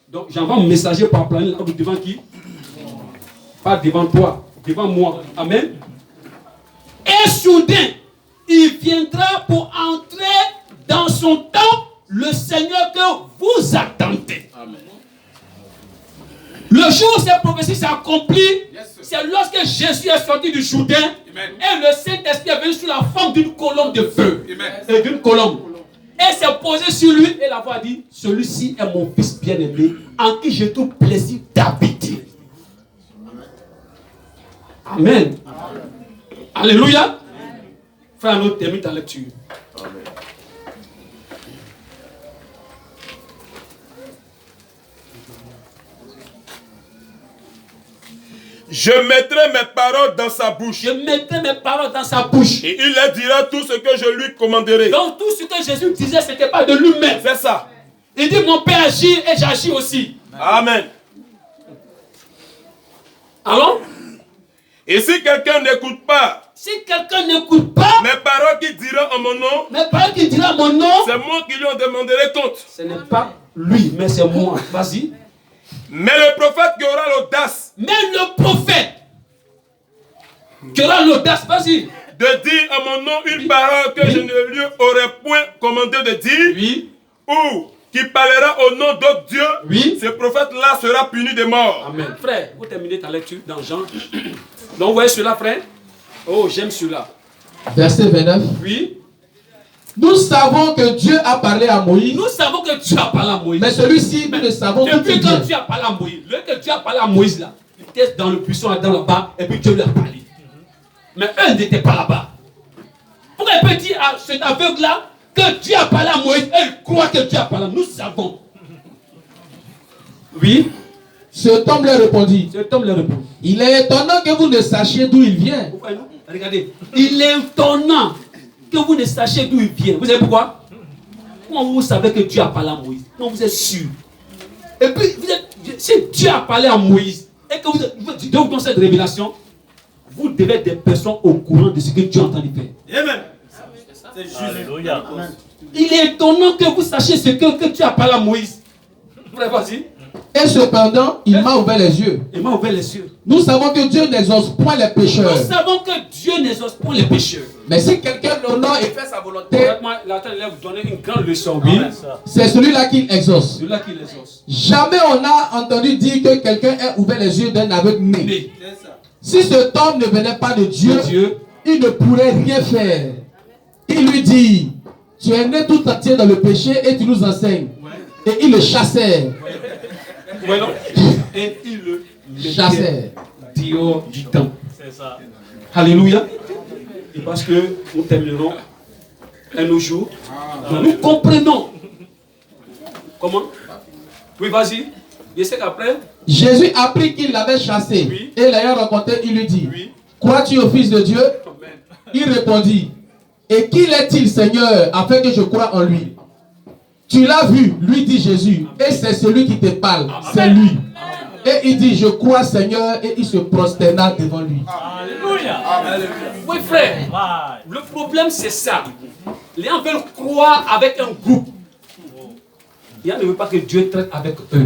donc j'envoie mon messager pour aplanir la route devant qui? Pas devant toi, devant moi. Amen. Et soudain, il viendra pour entrer dans son temple, le Seigneur que vous attendez. Amen. Le jour où cette prophétie s'est accomplie, c'est lorsque Jésus est sorti du Jourdain et le Saint-Esprit est venu sous la forme d'une colonne de feu. Et d'une colonne. Et s'est posé sur lui et la voix dit, celui-ci est mon fils bien-aimé en qui j'ai tout plaisir d'habiter. Amen. Alléluia. Frère, nous termine ta lecture. Amen. Je mettrai mes paroles dans sa bouche. Je mettrai mes paroles dans sa bouche. Et il leur dira tout ce que je lui commanderai. Donc tout ce que Jésus disait, ce n'était pas de lui-même. C'est ça. Il dit, mon Père agit et j'agis aussi. Amen. Alors, et si quelqu'un n'écoute pas si quelqu'un n'écoute pas mes paroles qu'il dira en mon nom, mes paroles qu'il dira mon nom, c'est moi qui lui en demanderai compte. ce n'est pas lui, mais c'est moi. Vas-y. Mais le prophète qui aura l'audace Mais le prophète qui aura l'audace, vas-y, de dire en mon nom une parole que je ne lui aurais point commandé de dire, oui, ou qui parlera au nom d'autres dieux, oui. ce prophète-là sera puni de mort. Amen. Frère, vous terminez ta lecture dans Jean. Donc, vous voyez cela, frère? Oh, j'aime cela. Verset 29. Oui. Nous savons que Dieu a parlé à Moïse. Nous savons que Dieu a parlé à Moïse. Mais celui-ci, nous le savons tout Depuis est quand bien. Dieu a parlé à Moïse, le que Dieu a parlé à Moïse là, il était dans le buisson là-bas, et puis Dieu lui a parlé. Mais eux n'étaient pas là-bas. Pourquoi il peut dire à cet aveugle-là que Dieu a parlé à Moïse et il croit que Dieu a parlé? Nous savons. Oui. Cet homme leur répondit. Cet homme leur répond. Il est étonnant que vous ne sachiez d'où il vient. Regardez, il est étonnant que vous ne sachiez d'où il vient. Vous savez pourquoi? Comment vous savez que Dieu a parlé à Moïse? Comment vous êtes sûr? Et puis, si Dieu a parlé à Moïse et que vous dans cette révélation, vous devez être des personnes au courant de ce que Dieu est en train de faire. Amen. Alléluia. Il est étonnant que vous sachiez ce que Dieu a parlé à Moïse. Frère, vas-y. Et cependant, il m'a ouvert les yeux. Il m'a ouvert les yeux. Nous savons que Dieu n'exauce point les pécheurs. Nous savons que Dieu n'exauce pas les pécheurs. Mais si quelqu'un l'honore et fait sa volonté, Là, vous donner une grande leçon. Oui. c'est celui-là qui exauce. Celui-là qui l'exauce. Jamais on a entendu dire que quelqu'un ait ouvert les yeux d'un aveugle né. Mais, Si cet homme ne venait pas de Dieu, il ne pourrait rien faire. Il lui dit, tu es né tout entier dans le péché et tu nous enseignes. Et il le chassait. ouais, non. Et il le Chassait. dehors du temps. C'est ça. Alléluia. Et parce que nous terminerons un autre jour. Nous comprenons. Comment? Oui, vas-y. Je sais qu'après. Jésus apprit qu'il l'avait chassé. Oui. Et l'ayant rencontré, il lui dit, Oui. crois-tu au Fils de Dieu? Amen. Il répondit, et qui est-il, Seigneur, afin que je croie en lui? Tu l'as vu, lui dit Jésus, et c'est celui qui te parle, c'est lui. Et il dit, je crois, Seigneur, et il se prosterna devant lui. Alléluia. Oui, frère. Le problème, c'est ça. Les gens veulent croire avec un groupe. Les gens ne veulent pas que Dieu traite avec eux.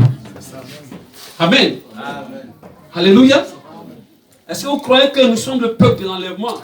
Amen. Alléluia. Est-ce que vous croyez que nous sommes le peuple de l'enlèvement?